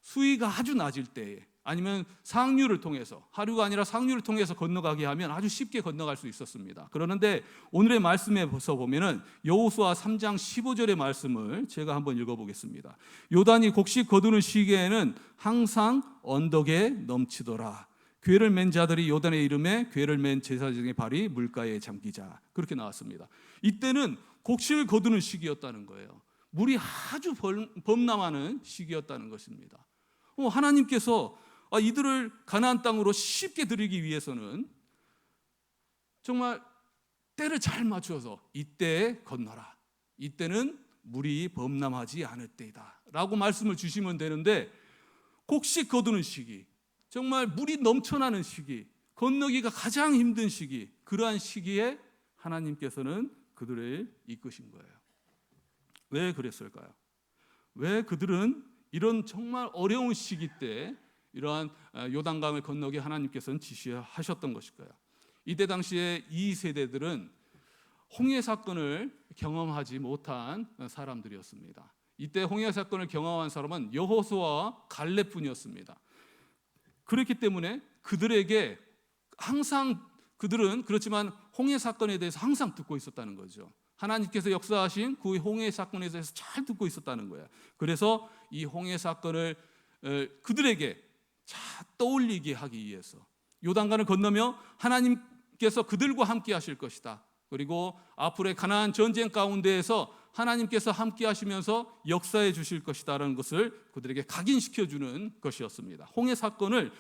수위가 아주 낮을 때에, 아니면 상류를 통해서, 하류가 아니라 상류를 통해서 건너가게 하면 아주 쉽게 건너갈 수 있었습니다. 그러는데 오늘의 말씀에서 보면은 여호수아 3장 15절의 말씀을 제가 한번 읽어보겠습니다. 요단이 곡식 거두는 시기에는 항상 언덕에 넘치더라. 궤를 맨 자들이 요단의 이름에 궤를 맨 제사장의 발이 물가에 잠기자. 그렇게 나왔습니다. 이때는 곡식을 거두는 시기였다는 거예요. 물이 아주 범람하는 시기였다는 것입니다. 하나님께서 이들을 가나안 땅으로 쉽게 들이기 위해서는 정말 때를 잘 맞춰서 이때에 건너라. 이때는 물이 범람하지 않을 때이다 라고 말씀을 주시면 되는데, 곡식 거두는 시기, 정말 물이 넘쳐나는 시기, 건너기가 가장 힘든 시기, 그러한 시기에 하나님께서는 그들을 이끄신 거예요. 왜 그랬을까요? 왜 그들은 이런 정말 어려운 시기 때 이러한 요단강을 건너게 하나님께서는 지시하셨던 것일 거예요. 이때 당시에 이 세대들은 홍해 사건을 경험하지 못한 사람들이었습니다. 이때 홍해 사건을 경험한 사람은 여호수아와 갈렙뿐이었습니다. 그렇기 때문에 그들에게 항상 그들은 그렇지만 홍해 사건에 대해서 항상 듣고 있었다는 거죠. 하나님께서 역사하신 그 홍해 사건에 대해서 잘 듣고 있었다는 거예요. 그래서 이 홍해 사건을 그들에게 잘 떠올리게 하기 위해서 요단강을 건너며 하나님께서 그들과 함께 하실 것이다. 그리고 앞으로의 가나안 전쟁 가운데에서 하나님께서 함께 하시면서 역사해 주실 것이다라는 것을 그들에게 각인시켜 주는 것이었습니다. 홍해 사건을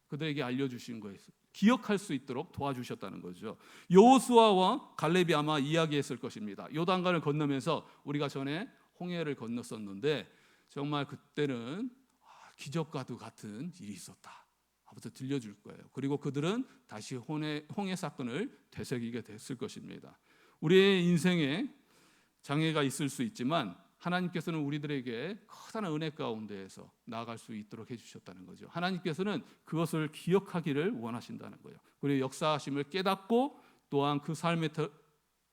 그들에게 알려주신 거예요. 기억할 수 있도록 도와주셨다는 거죠. 여호수아와 갈렙이 아마 이야기했을 것입니다. 요단강을 건너면서 우리가 전에 홍해를 건넜었는데 정말 그때는 기적과도 같은 일이 있었다. 아무튼 들려줄 거예요. 그리고 그들은 다시 홍해 사건을 되새기게 됐을 것입니다. 우리의 인생에 장애가 있을 수 있지만 하나님께서는 우리들에게 커다란 은혜 가운데에서 나아갈 수 있도록 해주셨다는 거죠. 하나님께서는 그것을 기억하기를 원하신다는 거예요. 그리고 역사하심을 깨닫고 또한 그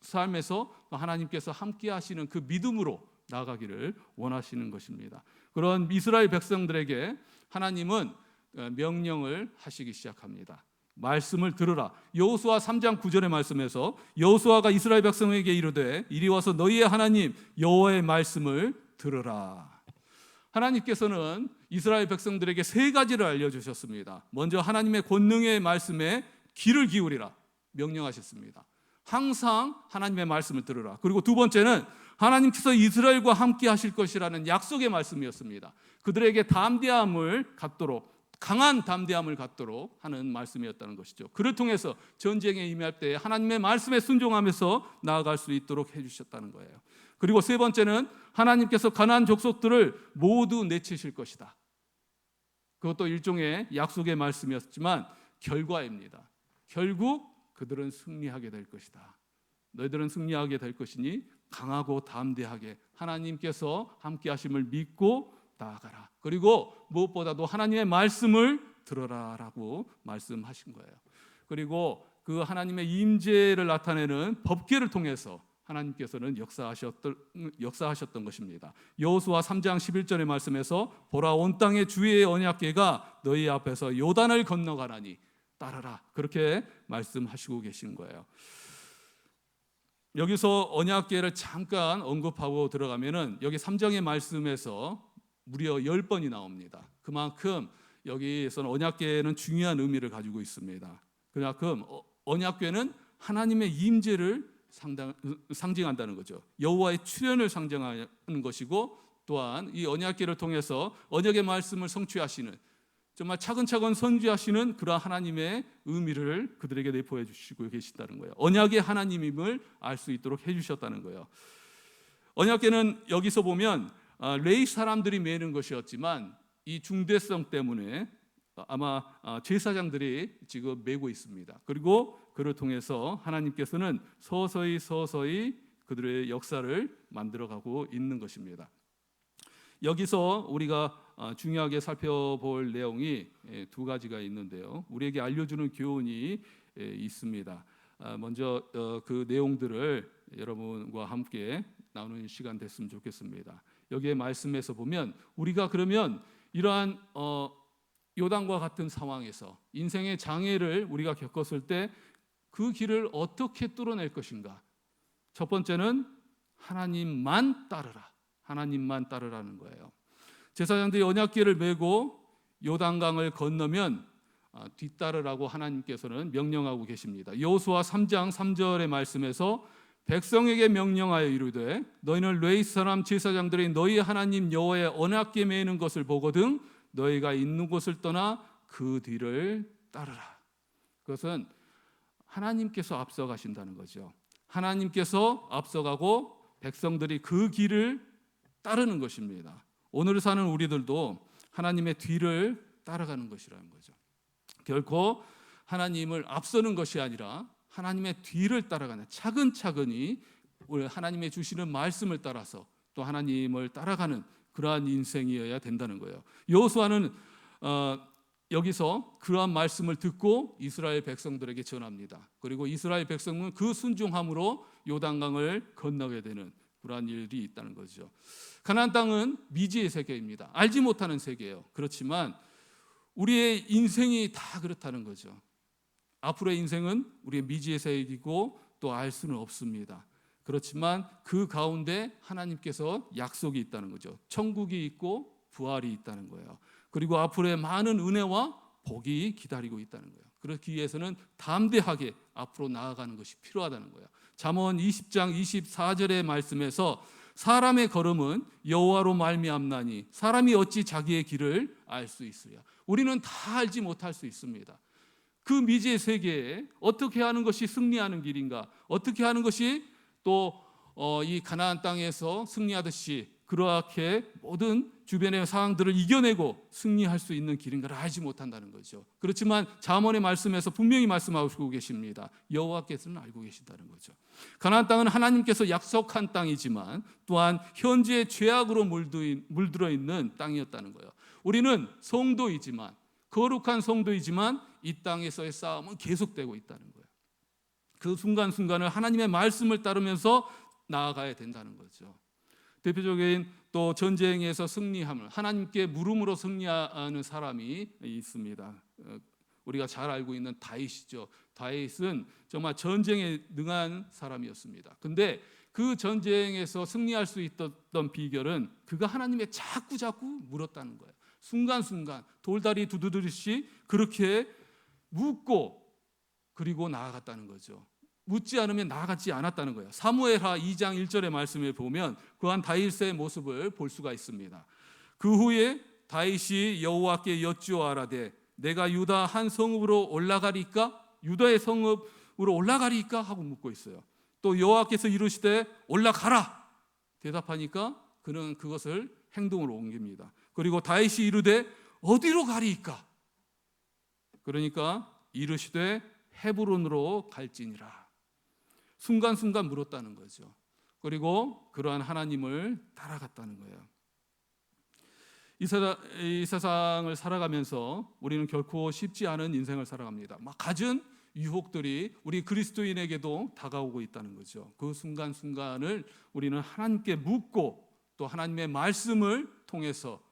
삶에서 하나님께서 함께 하시는 그 믿음으로 나아가기를 원하시는 것입니다. 그런 이스라엘 백성들에게 하나님은 명령을 하시기 시작합니다. 말씀을 들으라. 여호수아 3장 9절의 말씀에서 여호수아가 이스라엘 백성에게 이르되 이리 와서 너희의 하나님 여호와의 말씀을 들으라. 하나님께서는 이스라엘 백성들에게 세 가지를 알려주셨습니다. 먼저 하나님의 권능의 말씀에 귀를 기울이라 명령하셨습니다. 항상 하나님의 말씀을 들으라. 그리고 두 번째는 하나님께서 이스라엘과 함께 하실 것이라는 약속의 말씀이었습니다. 그들에게 담대함을 갖도록, 강한 담대함을 갖도록 하는 말씀이었다는 것이죠. 그를 통해서 전쟁에 임할 때 하나님의 말씀에 순종하면서 나아갈 수 있도록 해주셨다는 거예요. 그리고 세 번째는 하나님께서 가나안 족속들을 모두 내치실 것이다. 그것도 일종의 약속의 말씀이었지만 결과입니다. 결국 그들은 승리하게 될 것이다. 너희들은 승리하게 될 것이니 강하고 담대하게 하나님께서 함께 하심을 믿고 나아가라. 그리고 무엇보다도 하나님의 말씀을 들어라라고 말씀하신 거예요. 그리고 그 하나님의 임재를 나타내는 법궤를 통해서 하나님께서는 역사하셨던 것입니다. 여호수아 3장 11절의 말씀에서 보라 온 땅의 주의 언약궤가 너희 앞에서 요단을 건너가라니 따르라. 그렇게 말씀하시고 계신 거예요. 여기서 언약궤를 잠깐 언급하고 들어가면은 여기 3장의 말씀에서 무려 10번이 나옵니다. 그만큼 여기에서는 언약궤는 중요한 의미를 가지고 있습니다. 그만큼 언약궤는 하나님의 임재를 상징한다는 거죠. 여호와의 출현을 상징하는 것이고 또한 이 언약궤를 통해서 언약의 말씀을 성취하시는 정말 차근차근 선지하시는 그러한 하나님의 의미를 그들에게 내포해 주시고 계신다는 거예요. 언약의 하나님임을 알 수 있도록 해주셨다는 거예요. 언약궤는 여기서 보면 레위 사람들이 매는 것이었지만 이 중대성 때문에 아마 제사장들이 지금 메고 있습니다. 그리고 그를 통해서 하나님께서는 서서히 그들의 역사를 만들어가고 있는 것입니다. 여기서 우리가 중요하게 살펴볼 내용이 두 가지가 있는데요. 우리에게 알려주는 교훈이 있습니다. 먼저 그 내용들을 여러분과 함께 나누는 시간 됐으면 좋겠습니다. 여기에 말씀에서 보면 우리가 그러면 이러한 요단과 같은 상황에서 인생의 장애를 우리가 겪었을 때 그 길을 어떻게 뚫어낼 것인가? 첫 번째는 하나님만 따르라. 하나님만 따르라는 거예요. 제사장들이 언약궤를 메고 요단강을 건너면 뒤따르라고 하나님께서는 명령하고 계십니다. 여호수아 3장 3절의 말씀에서 백성에게 명령하여 이르되 너희는 레위 사람 제사장들이 너희 하나님 여호와의 언약궤 메는 것을 보거든 너희가 있는 곳을 떠나 그 뒤를 따르라. 그것은 하나님께서 앞서가신다는 거죠. 하나님께서 앞서가고 백성들이 그 길을 따르는 것입니다. 오늘 사는 우리들도 하나님의 뒤를 따라가는 것이라는 거죠. 결코 하나님을 앞서는 것이 아니라 하나님의 뒤를 따라가는 차근차근히 하나님의 주시는 말씀을 따라서 또 하나님을 따라가는 그러한 인생이어야 된다는 거예요. 여호수아는 여기서 그러한 말씀을 듣고 이스라엘 백성들에게 전합니다. 그리고 이스라엘 백성은 그 순종함으로 요단강을 건너게 되는 그러한 일이 있다는 거죠. 가나안 땅은 미지의 세계입니다. 알지 못하는 세계예요. 그렇지만 우리의 인생이 다 그렇다는 거죠. 앞으로의 인생은 우리의 미지의 세계이고 또 알 수는 없습니다. 그렇지만 그 가운데 하나님께서 약속이 있다는 거죠. 천국이 있고 부활이 있다는 거예요. 그리고 앞으로의 많은 은혜와 복이 기다리고 있다는 거예요. 그렇기 위해서는 담대하게 앞으로 나아가는 것이 필요하다는 거예요. 잠언 20장 24절의 말씀에서 사람의 걸음은 여호와로 말미암나니 사람이 어찌 자기의 길을 알 수 있으랴. 우리는 다 알지 못할 수 있습니다. 그 미지의 세계에 어떻게 하는 것이 승리하는 길인가, 어떻게 하는 것이 또 이 가나안 땅에서 승리하듯이 그렇게 모든 주변의 상황들을 이겨내고 승리할 수 있는 길인가를 알지 못한다는 거죠. 그렇지만 잠언의 말씀에서 분명히 말씀하고 계십니다. 여호와께서는 알고 계신다는 거죠. 가나안 땅은 하나님께서 약속한 땅이지만 또한 현재의 죄악으로 물들어 있는 땅이었다는 거예요. 우리는 성도이지만, 거룩한 성도이지만 이 땅에서의 싸움은 계속되고 있다는 거예요. 그 순간순간을 하나님의 말씀을 따르면서 나아가야 된다는 거죠. 대표적인 또 전쟁에서 승리함을 하나님께 물음으로 승리하는 사람이 있습니다. 우리가 잘 알고 있는 다윗이죠. 다윗은 정말 전쟁에 능한 사람이었습니다. 근데 그 전쟁에서 승리할 수 있었던 비결은 그가 하나님의 자꾸 물었다는 거예요. 순간순간 돌다리 두드리듯이 그렇게 묻고 그리고 나아갔다는 거죠. 묻지 않으면 나아가지 않았다는 거예요. 사무엘하 2장 1절의 말씀에 보면 그한 다윗의 모습을 볼 수가 있습니다. 그 후에 다윗이 여호와께 여쭈어하라되 내가 유다 한 성읍으로 올라가리까? 유다의 성읍으로 올라가리까? 하고 묻고 있어요. 또 여호와께서 이르시되 올라가라 대답하니까 그는 그것을 행동으로 옮깁니다. 그리고 다윗이 이르되 어디로 가리이까? 그러니까 이르시되 헤브론으로 갈지니라. 순간순간 물었다는 거죠. 그리고 그러한 하나님을 따라갔다는 거예요. 이 세상을 살아가면서 우리는 결코 쉽지 않은 인생을 살아갑니다. 막 갖은 유혹들이 우리 그리스도인에게도 다가오고 있다는 거죠. 그 순간순간을 우리는 하나님께 묻고 또 하나님의 말씀을 통해서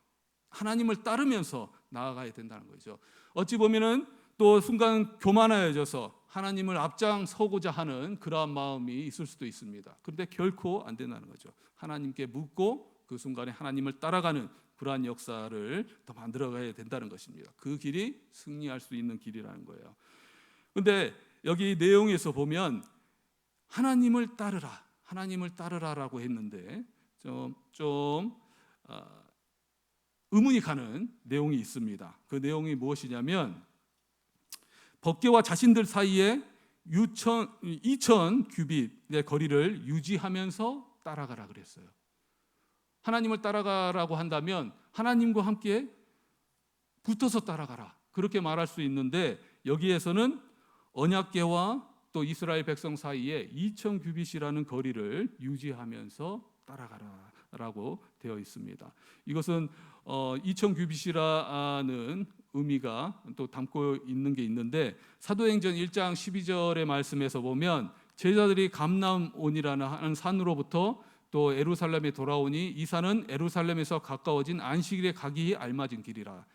하나님을 따르면서 나아가야 된다는 거죠. 어찌 보면은 또 순간 교만해져서 하나님을 앞장서고자 하는 그러한 마음이 있을 수도 있습니다. 그런데 결코 안 된다는 거죠. 하나님께 묻고 그 순간에 하나님을 따라가는 그러한 역사를 더 만들어가야 된다는 것입니다. 그 길이 승리할 수 있는 길이라는 거예요. 그런데 여기 내용에서 보면 하나님을 따르라라고 했는데 좀 의문이 가는 내용이 있습니다. 그 내용이 무엇이냐면 법궤와 자신들 사이에 2,000 규빗의 거리를 유지하면서 따라가라 그랬어요. 하나님을 따라가라고 한다면 하나님과 함께 붙어서 따라가라 그렇게 말할 수 있는데 여기에서는 언약궤와 또 이스라엘 백성 사이에 2,000 규빗이라는 거리를 유지하면서 따라가라라고 되어 있습니다. 이것은 2,000 규빗이라는 의미가 또 담고 있는 게 있는데 사도행전 1장 12절의 말씀에서 보면 제자들이 감람온이라는 한 산으로부터 또 예루살렘에 돌아오니 이 산은 예루살렘에서 가까워진 안식일에 가기 알맞은 길이라.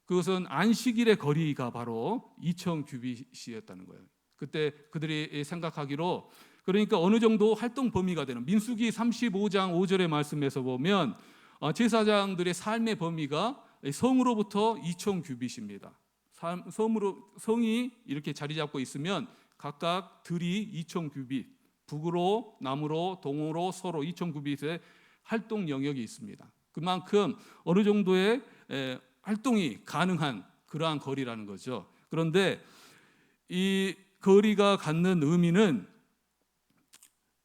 그것은 안식일의 거리가 바로 2,000 규빗이었다는 거예요. 그때 그들이 생각하기로 그러니까 어느 정도 활동 범위가 되는 민수기 35장 5절의 말씀에서 보면 제사장들의 삶의 범위가 성으로부터 2,000 규빗입니다. 성이 이렇게 자리 잡고 있으면 각각 들이 2,000 규빗, 북으로, 남으로, 동으로 서로 2,000 규빗의 활동 영역이 있습니다. 그만큼 어느 정도의 활동이 가능한 그러한 거리라는 거죠. 그런데 이 거리가 갖는 의미는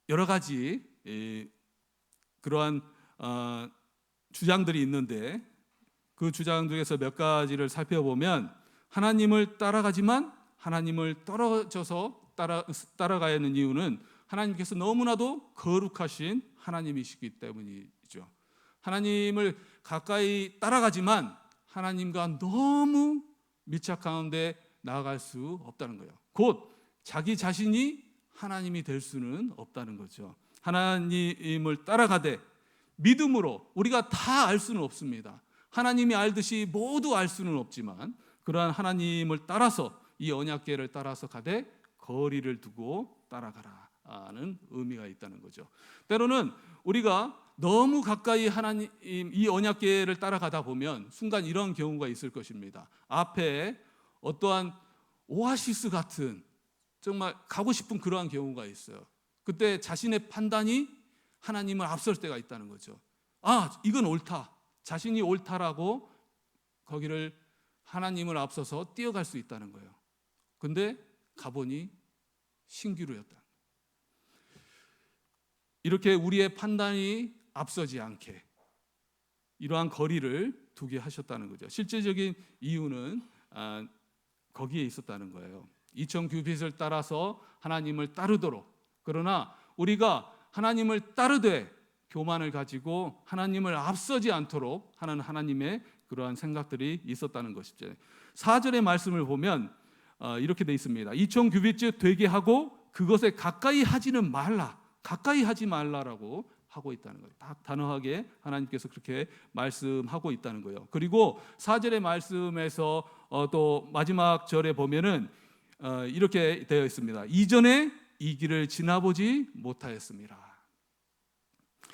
여러 가지 그러한 주장들이 있는데 그 주장 중에서 몇 가지를 살펴보면 하나님을 따라가지만 하나님을 떨어져서 따라가야 하는 이유는 하나님께서 너무나도 거룩하신 하나님이시기 때문이죠. 하나님을 가까이 따라가지만 하나님과 너무 밀착 가운데 나아갈 수 없다는 거예요. 곧 자기 자신이 하나님이 될 수는 없다는 거죠. 하나님을 따라가되 믿음으로 우리가 다 알 수는 없습니다. 하나님이 알듯이 모두 알 수는 없지만 그러한 하나님을 따라서 이 언약궤를 따라서 가되 거리를 두고 따라가라 하는 의미가 있다는 거죠. 때로는 우리가 너무 가까이 하나님 이 언약궤를 따라가다 보면 순간 이런 경우가 있을 것입니다. 앞에 어떠한 오아시스 같은 정말 가고 싶은 그러한 경우가 있어요. 그때 자신의 판단이 하나님을 앞설 때가 있다는 거죠. 아, 이건 옳다. 자신이 옳다라고 거기를 하나님을 앞서서 뛰어갈 수 있다는 거예요. 근데 가보니 신기루였다. 이렇게 우리의 판단이 앞서지 않게 이러한 거리를 두게 하셨다는 거죠. 실제적인 이유는 거기에 있었다는 거예요. 2000규빗을 따라서 하나님을 따르도록, 그러나 우리가 하나님을 따르되 교만을 가지고 하나님을 앞서지 않도록 하는 하나님의 그러한 생각들이 있었다는 것이죠. 4절의 말씀을 보면 이렇게 돼 있습니다. 2000규빗 되게 하고 그것에 가까이 하지는 말라. 가까이 하지 말라라고 하고 있다는 거예요. 딱 단호하게 하나님께서 그렇게 말씀하고 있다는 거예요. 그리고 4절의 말씀에서 또 마지막 절에 보면은 이렇게 되어 있습니다. 이전에 이 길을 지나보지 못하였습니다.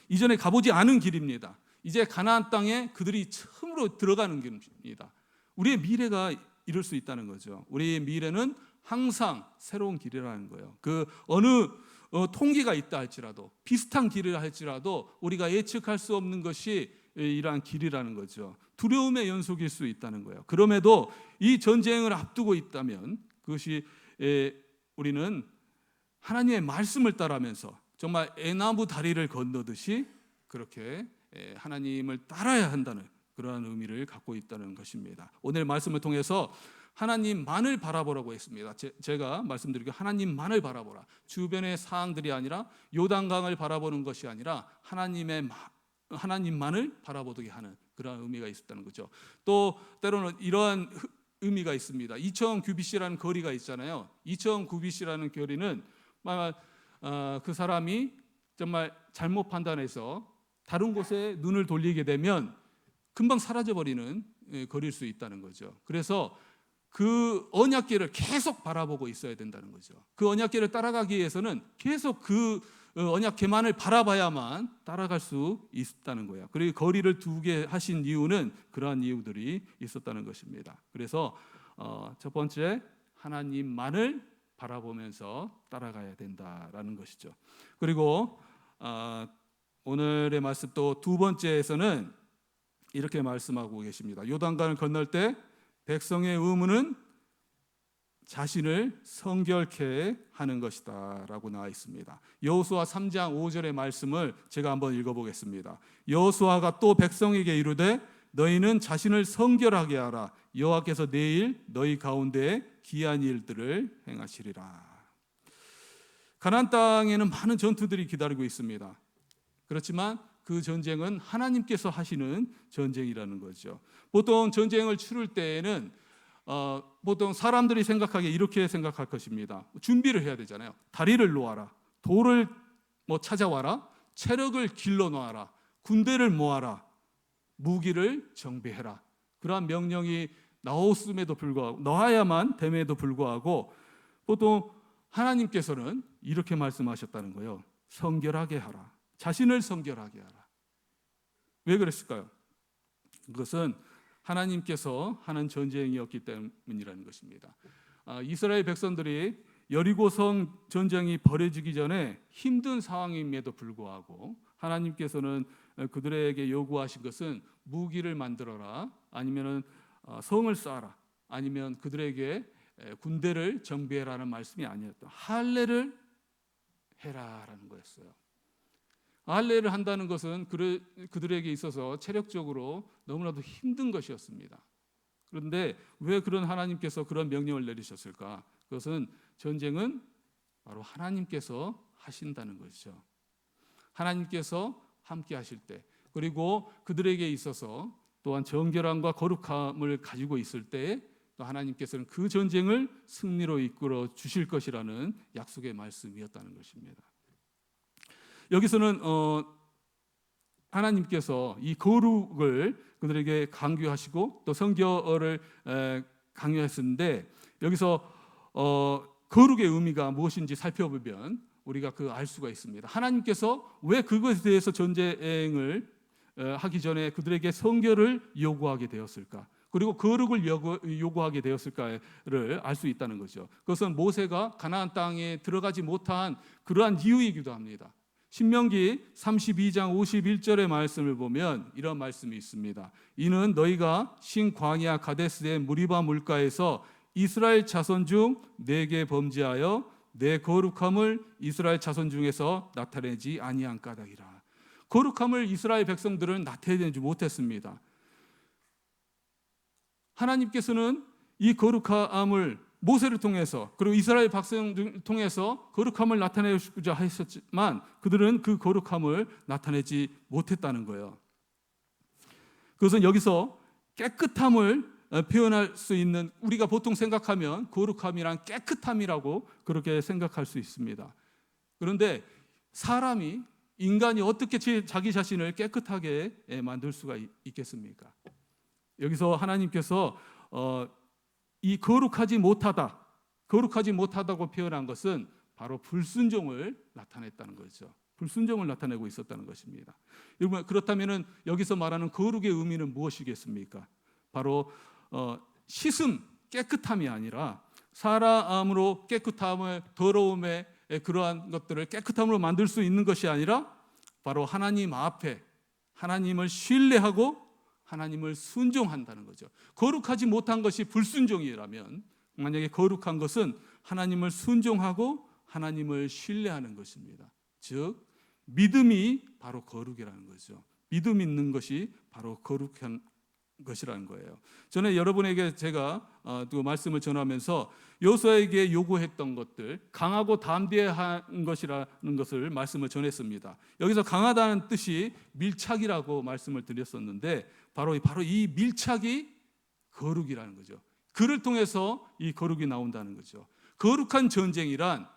이전에 가보지 않은 길입니다. 이제 가나안 땅에 그들이 처음으로 들어가는 길입니다. 우리의 미래가 이럴 수 있다는 거죠. 우리의 미래는 항상 새로운 길이라는 거예요. 그 어느 통계가 있다 할지라도 비슷한 길이라 할지라도 우리가 예측할 수 없는 것이 이러한 길이라는 거죠. 두려움의 연속일 수 있다는 거예요. 그럼에도 이 전쟁을 앞두고 있다면 그것이 우리는 하나님의 말씀을 따라하면서 정말 애나무 다리를 건너듯이 그렇게 하나님을 따라야 한다는 그러한 의미를 갖고 있다는 것입니다. 오늘 말씀을 통해서 하나님만을 바라보라고 했습니다. 제가 말씀드리고 하나님만을 바라보라. 주변의 사항들이 아니라 요단강을 바라보는 것이 아니라 하나님만을 바라보게 하는 그런 의미가 있었다는 거죠. 또 때로는 이러한 의미가 있습니다. 2000규빗이라는 거리가 있잖아요. 2000규빗이라는 거리는 그 사람이 정말 잘못 판단해서 다른 곳에 눈을 돌리게 되면 금방 사라져버리는 거리일 수 있다는 거죠. 그래서 그 언약궤를 계속 바라보고 있어야 된다는 거죠. 그 언약궤를 따라가기 위해서는 계속 그 언약궤만을 바라봐야만 따라갈 수 있다는 거예요. 그리고 거리를 두게 하신 이유는 그러한 이유들이 있었다는 것입니다. 그래서 첫 번째 하나님만을 바라보면서 따라가야 된다라는 것이죠. 그리고 오늘의 말씀 또 두 번째에서는 이렇게 말씀하고 계십니다. 요단강을 건널 때 백성의 의무는 자신을 성결케 하는 것이다 라고 나와 있습니다. 여호수아 3장 5절의 말씀을 제가 한번 읽어보겠습니다. 여호수아가 또 백성에게 이르되 너희는 자신을 성결하게 하라. 여호와께서 내일 너희 가운데에 기이한 일들을 행하시리라. 가나안 땅에는 많은 전투들이 기다리고 있습니다. 그렇지만 그 전쟁은 하나님께서 하시는 전쟁이라는 거죠. 보통 전쟁을 치를 때에는 보통 사람들이 생각하기에 이렇게 생각할 것입니다. 준비를 해야 되잖아요. 다리를 놓아라, 돌을 찾아와라, 체력을 길러 놓아라, 군대를 모아라, 무기를 정비해라. 그러한 명령이 나왔음에도 불구하고 나와야만 됨에도 불구하고 보통 하나님께서는 이렇게 말씀하셨다는 거예요. 성결하게 하라. 자신을 성결하게 하라. 왜 그랬을까요? 그것은 하나님께서 하는 전쟁이었기 때문이라는 것입니다. 이스라엘 백성들이 여리고성 전쟁이 벌어지기 전에 힘든 상황임에도 불구하고 하나님께서는 그들에게 요구하신 것은 무기를 만들어라, 아니면은 성을 쌓아라, 아니면 그들에게 군대를 정비해라는 말씀이 아니었다. 할례를 해라라는 거였어요. 할례를 한다는 것은 그들에게 있어서 체력적으로 너무나도 힘든 것이었습니다. 그런데 왜 그런 하나님께서 그런 명령을 내리셨을까? 그것은 전쟁은 바로 하나님께서 하신다는 것이죠. 하나님께서 함께 하실 때, 그리고 그들에게 있어서 또한 정결함과 거룩함을 가지고 있을 때 또 하나님께서는 그 전쟁을 승리로 이끌어 주실 것이라는 약속의 말씀이었다는 것입니다. 여기서는 하나님께서 이 거룩을 그들에게 강조하시고 또 성결을 강요했는데 여기서 거룩의 의미가 무엇인지 살펴보면 우리가 알 수가 있습니다. 하나님께서 왜 그것에 대해서 전쟁을 하기 전에 그들에게 성결을 요구하게 되었을까? 그리고 거룩을 요구하게 되었을까를 알 수 있다는 거죠. 그것은 모세가 가나안 땅에 들어가지 못한 그러한 이유이기도 합니다. 신명기 32장 51절의 말씀을 보면 이런 말씀이 있습니다. 이는 너희가 신 광야 가데스의 무리바 물가에서 이스라엘 자손 중 내게 범죄하여 내 거룩함을 이스라엘 자손 중에서 나타내지 아니한 까닭이라. 거룩함을 이스라엘 백성들은 나타내지 못했습니다. 하나님께서는 이 거룩함을 모세를 통해서 그리고 이스라엘 백성들을 통해서 거룩함을 나타내고자 하셨지만 그들은 그 거룩함을 나타내지 못했다는 거예요. 그것은 여기서 깨끗함을 표현할 수 있는, 우리가 보통 생각하면 거룩함이란 깨끗함이라고 그렇게 생각할 수 있습니다. 그런데 인간이 어떻게 자기 자신을 깨끗하게 만들 수가 있겠습니까? 여기서 하나님께서 이 거룩하지 못하다고 표현한 것은 바로 불순종을 나타냈다는 거죠. 불순종을 나타내고 있었다는 것입니다. 여러분, 그렇다면 여기서 말하는 거룩의 의미는 무엇이겠습니까? 바로 씻음, 깨끗함이 아니라 사람으로 깨끗함을, 더러움의 그러한 것들을 깨끗함으로 만들 수 있는 것이 아니라 바로 하나님 앞에 하나님을 신뢰하고 하나님을 순종한다는 거죠. 거룩하지 못한 것이 불순종이라면 만약에 거룩한 것은 하나님을 순종하고 하나님을 신뢰하는 것입니다. 즉 믿음이 바로 거룩이라는 거죠. 믿음 있는 것이 바로 거룩한 것이라는 거예요. 전에 여러분에게 제가 말씀을 전하면서 여호수아에게 요구했던 것들, 강하고 담대한 것이라는 것을 말씀을 전했습니다. 여기서 강하다는 뜻이 밀착이라고 말씀을 드렸었는데 바로 이 밀착이 거룩이라는 거죠. 그를 통해서 이 거룩이 나온다는 거죠. 거룩한 전쟁이란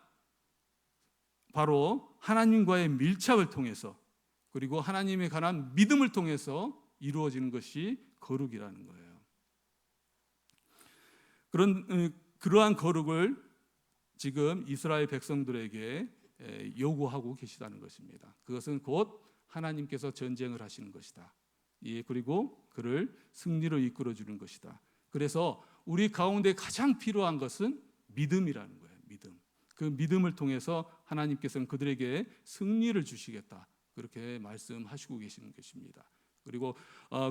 바로 하나님과의 밀착을 통해서 그리고 하나님에 관한 믿음을 통해서 이루어지는 것이 거룩이라는 거예요. 그러한 거룩을 지금 이스라엘 백성들에게 요구하고 계시다는 것입니다. 그것은 곧 하나님께서 전쟁을 하시는 것이다. 그리고 그를 승리로 이끌어 주는 것이다. 그래서 우리 가운데 가장 필요한 것은 믿음이라는 거예요. 믿음. 그 믿음을 통해서 하나님께서는 그들에게 승리를 주시겠다. 그렇게 말씀하시고 계시는 것입니다. 그리고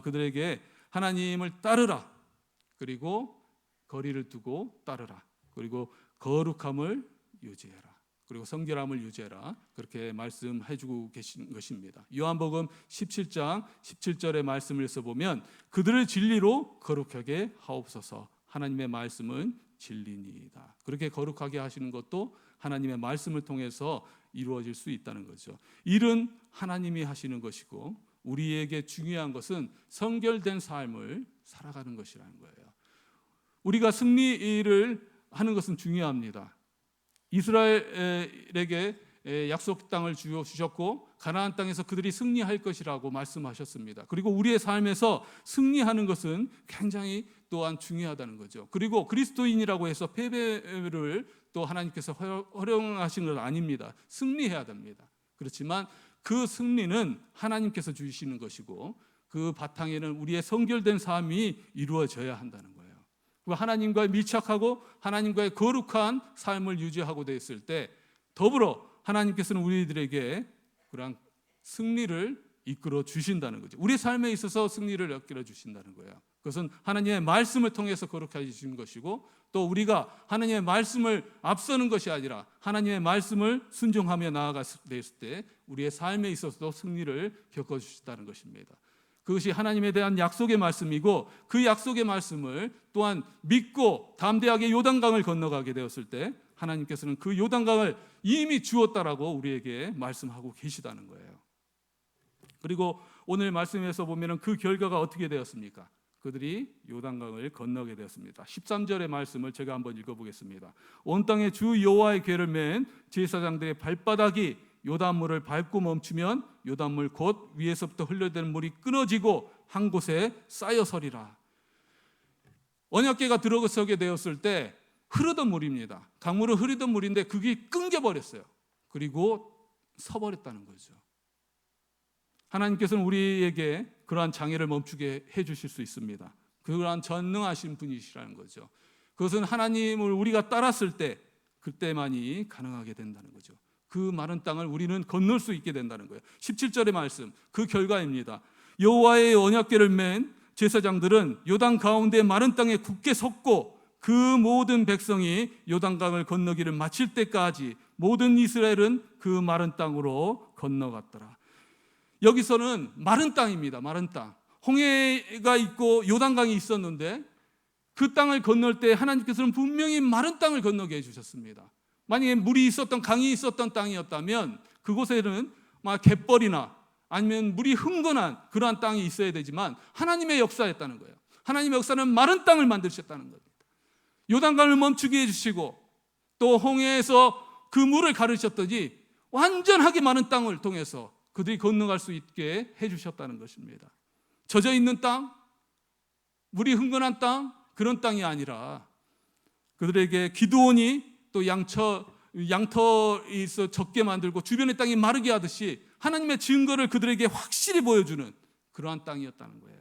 그들에게 하나님을 따르라. 그리고 거리를 두고 따르라. 그리고 거룩함을 유지해라. 그리고 성결함을 유지해라. 그렇게 말씀해주고 계신 것입니다. 요한복음 17장 17절의 말씀을 써보면 그들을 진리로 거룩하게 하옵소서. 하나님의 말씀은 진리니이다. 그렇게 거룩하게 하시는 것도 하나님의 말씀을 통해서 이루어질 수 있다는 거죠. 일은 하나님이 하시는 것이고 우리에게 중요한 것은 성결된 삶을 살아가는 것이라는 거예요. 우리가 승리를 하는 것은 중요합니다. 이스라엘에게 약속 땅을 주셨고 가나안 땅에서 그들이 승리할 것이라고 말씀하셨습니다. 그리고 우리의 삶에서 승리하는 것은 굉장히 또한 중요하다는 거죠. 그리고 그리스도인이라고 해서 패배를 또 하나님께서 허용하신 건 아닙니다. 승리해야 됩니다. 그렇지만 그 승리는 하나님께서 주시는 것이고 그 바탕에는 우리의 성결된 삶이 이루어져야 한다는 거예요. 하나님과 밀착하고 하나님과의 거룩한 삶을 유지하고 됐을 때 더불어 하나님께서는 우리들에게 그런 승리를 이끌어 주신다는 거죠. 우리 삶에 있어서 승리를 이끌어 주신다는 거예요. 그것은 하나님의 말씀을 통해서 거룩하게 주신 것이고 또 우리가 하나님의 말씀을 앞서는 것이 아니라 하나님의 말씀을 순종하며 나아갔을 때 우리의 삶에 있어서도 승리를 겪어주신다는 것입니다. 그것이 하나님에 대한 약속의 말씀이고 그 약속의 말씀을 또한 믿고 담대하게 요단강을 건너가게 되었을 때 하나님께서는 그 요단강을 이미 주었다라고 우리에게 말씀하고 계시다는 거예요. 그리고 오늘 말씀에서 보면은 그 결과가 어떻게 되었습니까? 그들이 요단강을 건너게 되었습니다. 13절의 말씀을 제가 한번 읽어보겠습니다. 온 땅에 주 여호와의 궤를 맨 제사장들의 발바닥이 요단물을 밟고 멈추면 요단물 곧 위에서부터 흘러대는 물이 끊어지고 한 곳에 쌓여서리라. 언약궤가 들어서게 되었을 때 흐르던 물입니다. 강물은 흐르던 물인데 그게 끊겨버렸어요. 그리고 서버렸다는 거죠. 하나님께서는 우리에게 그러한 장애를 멈추게 해주실 수 있습니다. 그러한 전능하신 분이시라는 거죠. 그것은 하나님을 우리가 따랐을 때 그때만이 가능하게 된다는 거죠. 그 마른 땅을 우리는 건널 수 있게 된다는 거예요. 17절의 말씀, 그 결과입니다. 여호와의 언약궤를 맨 제사장들은 요단 가운데 마른 땅에 굳게 섰고 그 모든 백성이 요단강을 건너기를 마칠 때까지 모든 이스라엘은 그 마른 땅으로 건너갔더라. 여기서는 마른 땅입니다. 마른 땅. 홍해가 있고 요단강이 있었는데 그 땅을 건널 때 하나님께서는 분명히 마른 땅을 건너게 해주셨습니다. 만약에 물이 있었던 강이 있었던 땅이었다면 그곳에는 막 갯벌이나 아니면 물이 흥건한 그러한 땅이 있어야 되지만 하나님의 역사였다는 거예요. 하나님의 역사는 마른 땅을 만드셨다는 겁니다. 요단강을 멈추게 해주시고 또 홍해에서 그 물을 가르셨더니 완전하게 마른 땅을 통해서 그들이 건너갈 수 있게 해주셨다는 것입니다. 젖어 있는 땅, 물이 흥건한 땅, 그런 땅이 아니라 그들에게 기드온이 또 양털이 있어 적게 만들고 주변의 땅이 마르게 하듯이 하나님의 증거를 그들에게 확실히 보여주는 그러한 땅이었다는 거예요.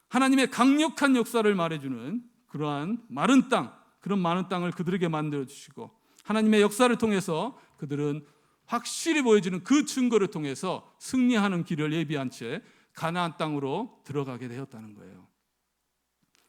하나님의 강력한 역사를 말해주는 그러한 마른 땅, 그런 마른 땅을 그들에게 만들어주시고 하나님의 역사를 통해서 그들은 확실히 보여주는 그 증거를 통해서 승리하는 길을 예비한 채 가나안 땅으로 들어가게 되었다는 거예요.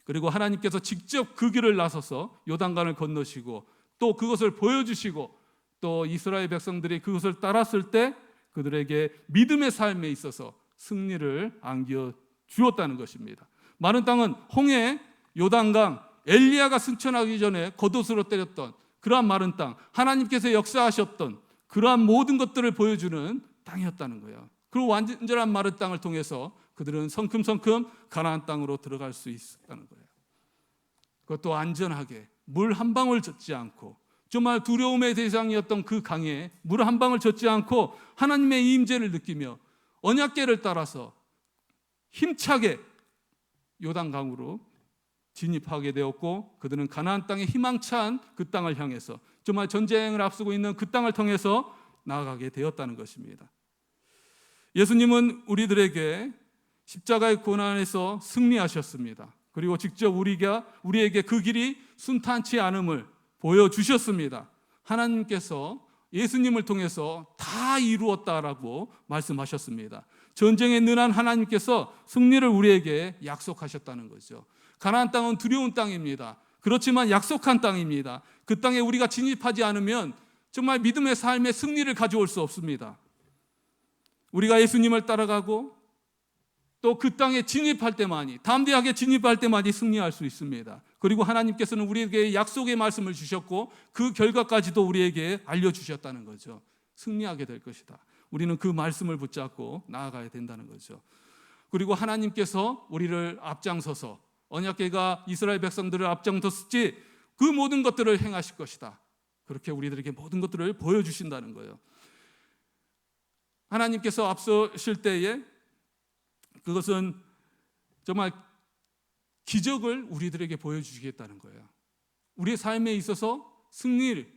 그리고 하나님께서 직접 그 길을 나서서 요단강을 건너시고 또 그것을 보여주시고 또 이스라엘 백성들이 그것을 따랐을 때 그들에게 믿음의 삶에 있어서 승리를 안겨 주었다는 것입니다. 마른 땅은 홍해, 요단강, 엘리야가 승천하기 전에 겉옷으로 때렸던 그러한 마른 땅, 하나님께서 역사하셨던 그러한 모든 것들을 보여주는 땅이었다는 거예요. 그 완전한 마른 땅을 통해서 그들은 성큼성큼 가나안 땅으로 들어갈 수 있었다는 거예요. 그것도 안전하게 물 한 방울 젖지 않고 정말 두려움의 대상이었던 그 강에 물 한 방울 젖지 않고 하나님의 임재를 느끼며 언약궤를 따라서 힘차게 요단강으로 진입하게 되었고 그들은 가나안 땅의 희망찬 그 땅을 향해서 정말 전쟁을 앞두고 있는 그 땅을 통해서 나아가게 되었다는 것입니다. 예수님은 우리들에게 십자가의 고난에서 승리하셨습니다. 그리고 직접 우리에게 그 길이 순탄치 않음을 보여주셨습니다. 하나님께서 예수님을 통해서 다 이루었다라고 말씀하셨습니다. 전쟁에 능한 하나님께서 승리를 우리에게 약속하셨다는 거죠. 가나안 땅은 두려운 땅입니다. 그렇지만 약속한 땅입니다. 그 땅에 우리가 진입하지 않으면 정말 믿음의 삶의 승리를 가져올 수 없습니다. 우리가 예수님을 따라가고 또 그 땅에 진입할 때만이, 담대하게 진입할 때만이 승리할 수 있습니다. 그리고 하나님께서는 우리에게 약속의 말씀을 주셨고 그 결과까지도 우리에게 알려주셨다는 거죠. 승리하게 될 것이다. 우리는 그 말씀을 붙잡고 나아가야 된다는 거죠. 그리고 하나님께서 우리를 앞장서서 언약궤가 이스라엘 백성들을 앞장섰지 그 모든 것들을 행하실 것이다. 그렇게 우리들에게 모든 것들을 보여주신다는 거예요. 하나님께서 앞서실 때에 그것은 정말 기적을 우리들에게 보여주시겠다는 거예요. 우리의 삶에 있어서 승리를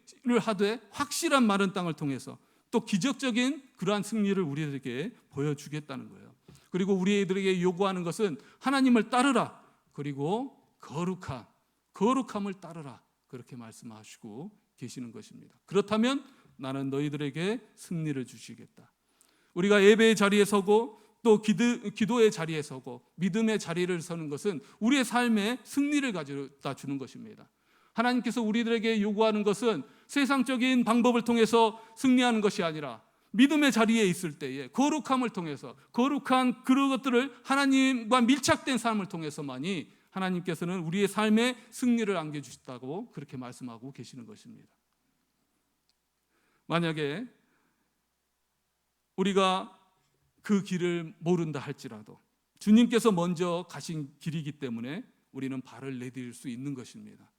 하되 확실한 마른 땅을 통해서 또 기적적인 그러한 승리를 우리들에게 보여주겠다는 거예요. 그리고 우리들에게 요구하는 것은 하나님을 따르라. 그리고 거룩함을 따르라. 그렇게 말씀하시고 계시는 것입니다. 그렇다면 나는 너희들에게 승리를 주시겠다. 우리가 예배의 자리에 서고 또 기도의 자리에 서고 믿음의 자리를 서는 것은 우리의 삶에 승리를 가져다 주는 것입니다. 하나님께서 우리들에게 요구하는 것은 세상적인 방법을 통해서 승리하는 것이 아니라 믿음의 자리에 있을 때에 거룩함을 통해서 거룩한 그런 것들을 하나님과 밀착된 삶을 통해서만이 하나님께서는 우리의 삶에 승리를 안겨주셨다고 그렇게 말씀하고 계시는 것입니다. 만약에 우리가 그 길을 모른다 할지라도 주님께서 먼저 가신 길이기 때문에 우리는 발을 내딜 수 있는 것입니다.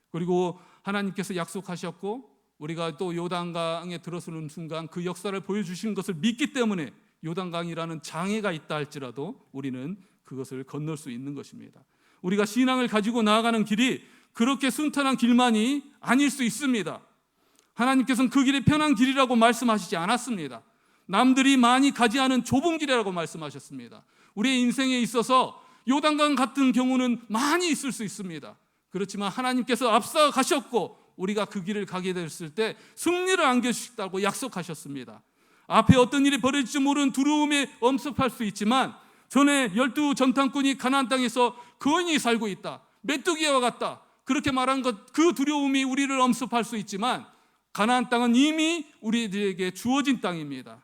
그리고 하나님께서 약속하셨고 우리가 또 요단강에 들어서는 순간 그 역사를 보여주신 것을 믿기 때문에 요단강이라는 장애가 있다 할지라도 우리는 그것을 건널 수 있는 것입니다. 우리가 신앙을 가지고 나아가는 길이 그렇게 순탄한 길만이 아닐 수 있습니다. 하나님께서는 그 길이 편한 길이라고 말씀하시지 않았습니다. 남들이 많이 가지 않은 좁은 길이라고 말씀하셨습니다. 우리의 인생에 있어서 요단강 같은 경우는 많이 있을 수 있습니다. 그렇지만 하나님께서 앞서 가셨고 우리가 그 길을 가게 됐을 때 승리를 안겨주시겠다고 약속하셨습니다. 앞에 어떤 일이 벌어질지 모르는 두려움에 엄습할 수 있지만 전에 12 전탐꾼이 가나안 땅에서 거인이 살고 있다, 메뚜기와 같다, 그렇게 말한 것, 그 두려움이 우리를 엄습할 수 있지만 가나안 땅은 이미 우리들에게 주어진 땅입니다.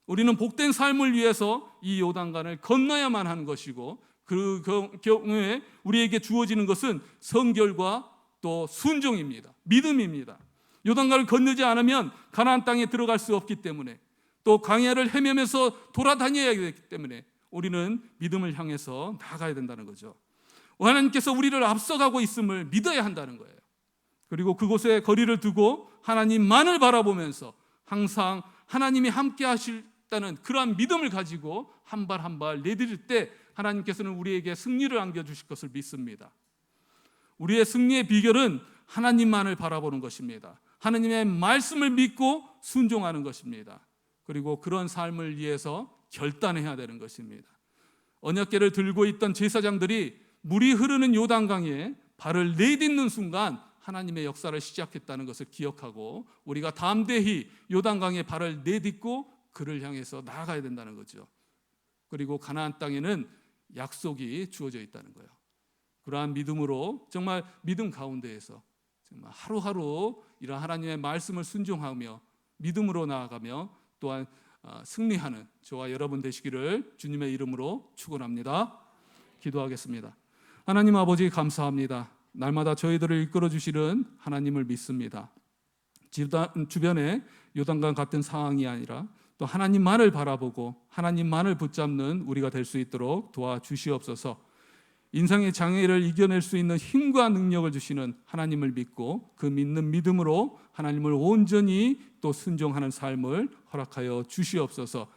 우리는 복된 삶을 위해서 이 요단강을 건너야만 하는 것이고 그 경우에 우리에게 주어지는 것은 성결과 또 순종입니다. 믿음입니다. 요단강을 건너지 않으면 가나안 땅에 들어갈 수 없기 때문에 또 광야를 헤매면서 돌아다녀야 되기 때문에 우리는 믿음을 향해서 나아가야 된다는 거죠. 하나님께서 우리를 앞서가고 있음을 믿어야 한다는 거예요. 그리고 그곳에 거리를 두고 하나님만을 바라보면서 항상 하나님이 함께 하실다는 그러한 믿음을 가지고 한 발 한 발 내디딜 때 하나님께서는 우리에게 승리를 안겨주실 것을 믿습니다. 우리의 승리의 비결은 하나님만을 바라보는 것입니다. 하나님의 말씀을 믿고 순종하는 것입니다. 그리고 그런 삶을 위해서 결단해야 되는 것입니다. 언약궤를 들고 있던 제사장들이 물이 흐르는 요단강에 발을 내딛는 순간 하나님의 역사를 시작했다는 것을 기억하고 우리가 담대히 요단강에 발을 내딛고 그를 향해서 나아가야 된다는 거죠. 그리고 가나안 땅에는 약속이 주어져 있다는 거예요. 그러한 믿음으로 정말 믿음 가운데에서 정말 하루하루 이런 하나님의 말씀을 순종하며 믿음으로 나아가며 또한 승리하는 저와 여러분 되시기를 주님의 이름으로 축원합니다. 기도하겠습니다. 하나님 아버지 감사합니다. 날마다 저희들을 이끌어 주시는 하나님을 믿습니다. 주변에 요단강 같은 상황이 아니라 또 하나님만을 바라보고 하나님만을 붙잡는 우리가 될 수 있도록 도와주시옵소서. 인생의 장애를 이겨낼 수 있는 힘과 능력을 주시는 하나님을 믿고 그 믿는 믿음으로 하나님을 온전히 또 순종하는 삶을 허락하여 주시옵소서.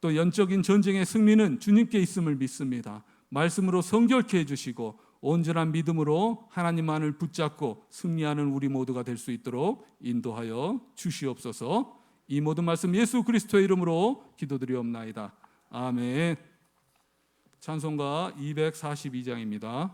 또 영적인 전쟁의 승리는 주님께 있음을 믿습니다. 말씀으로 성결케 해주시고 온전한 믿음으로 하나님만을 붙잡고 승리하는 우리 모두가 될 수 있도록 인도하여 주시옵소서. 이 모든 말씀 예수 그리스도의 이름으로 기도드리옵나이다. 아멘. 찬송가 242장입니다.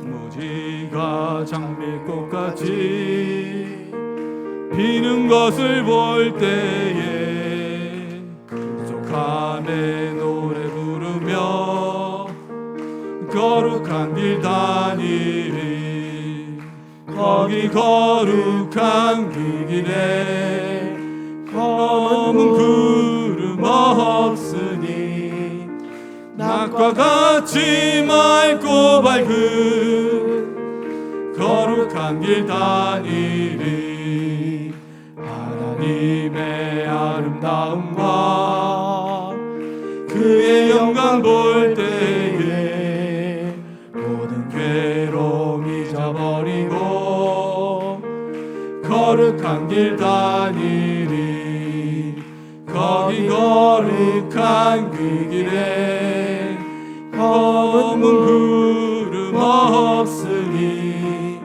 무지가 장미꽃같이 피는 것을 볼 때에 부족함에 노래 부르며 거룩한 길 다니리. 거기 거룩한 그 길에 검은 구름 없으니 낮과 같이 맑고 밝은 거룩한 길 다니리. 하나님의 아름다움과 그의 영광 볼 때에 모든 괴로움 잊어버리고 거룩한 길 다니리. 거기 거룩한 그 길에 검은 구름 없으니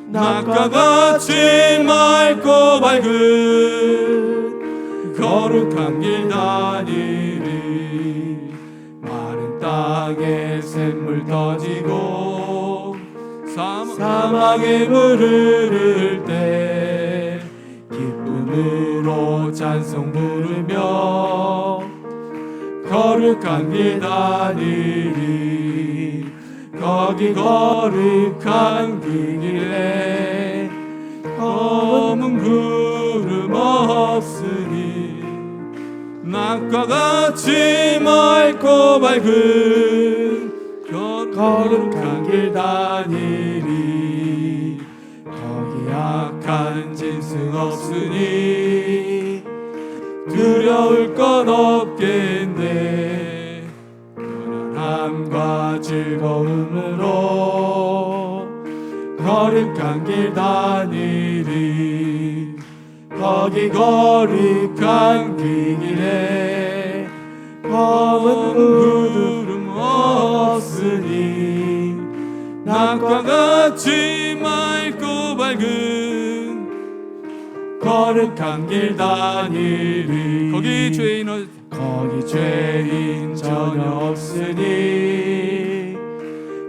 낮과 같이 맑고 밝은 거룩한 길 다니리. 마른 땅에 샘물 터지고 사막에 물 흐를 때 기쁨으로 찬송 부르며 거룩한 길 다니리. 거기 거룩한 그 길에 검은 구름 없으니 낮과 같이 맑고 밝은 거룩한 길 다니리. 악한 짐승 없으니 두려울 것 없겠네. 편안함과 즐거움으로 거룩한 길 다니리. 거기 거룩한 그 길에 검은 구름 없으니 낮과 같이 맑고 밝은 거룩한 길 다니리. 거기 죄인 전혀 없으니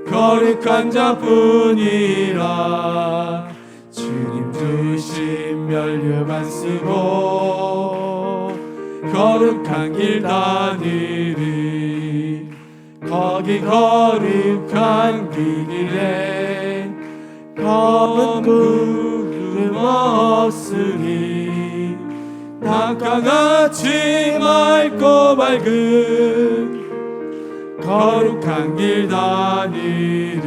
거룩한 자뿐이라. 주님 주신 면류관 쓰고 거룩한 길 다니리. 거기 거룩한 그 길에 검은 구름 없으니 낮과 같이 맑고 밝은 거룩한 길 다니리.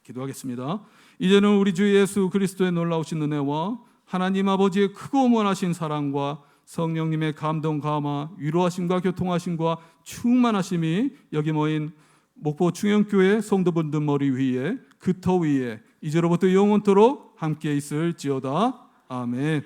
기도하겠습니다. 이제는 우리 주 예수 그리스도의 놀라우신 은혜와 하나님 아버지의 크고 무한하신 사랑과 성령님의 감동 감화 위로하심과 교통하심과 충만하심이 여기 모인 목포 충영교회 성도분들 머리 위에 그 터 위에 이제로부터 영원토록 함께 있을지어다. 아멘.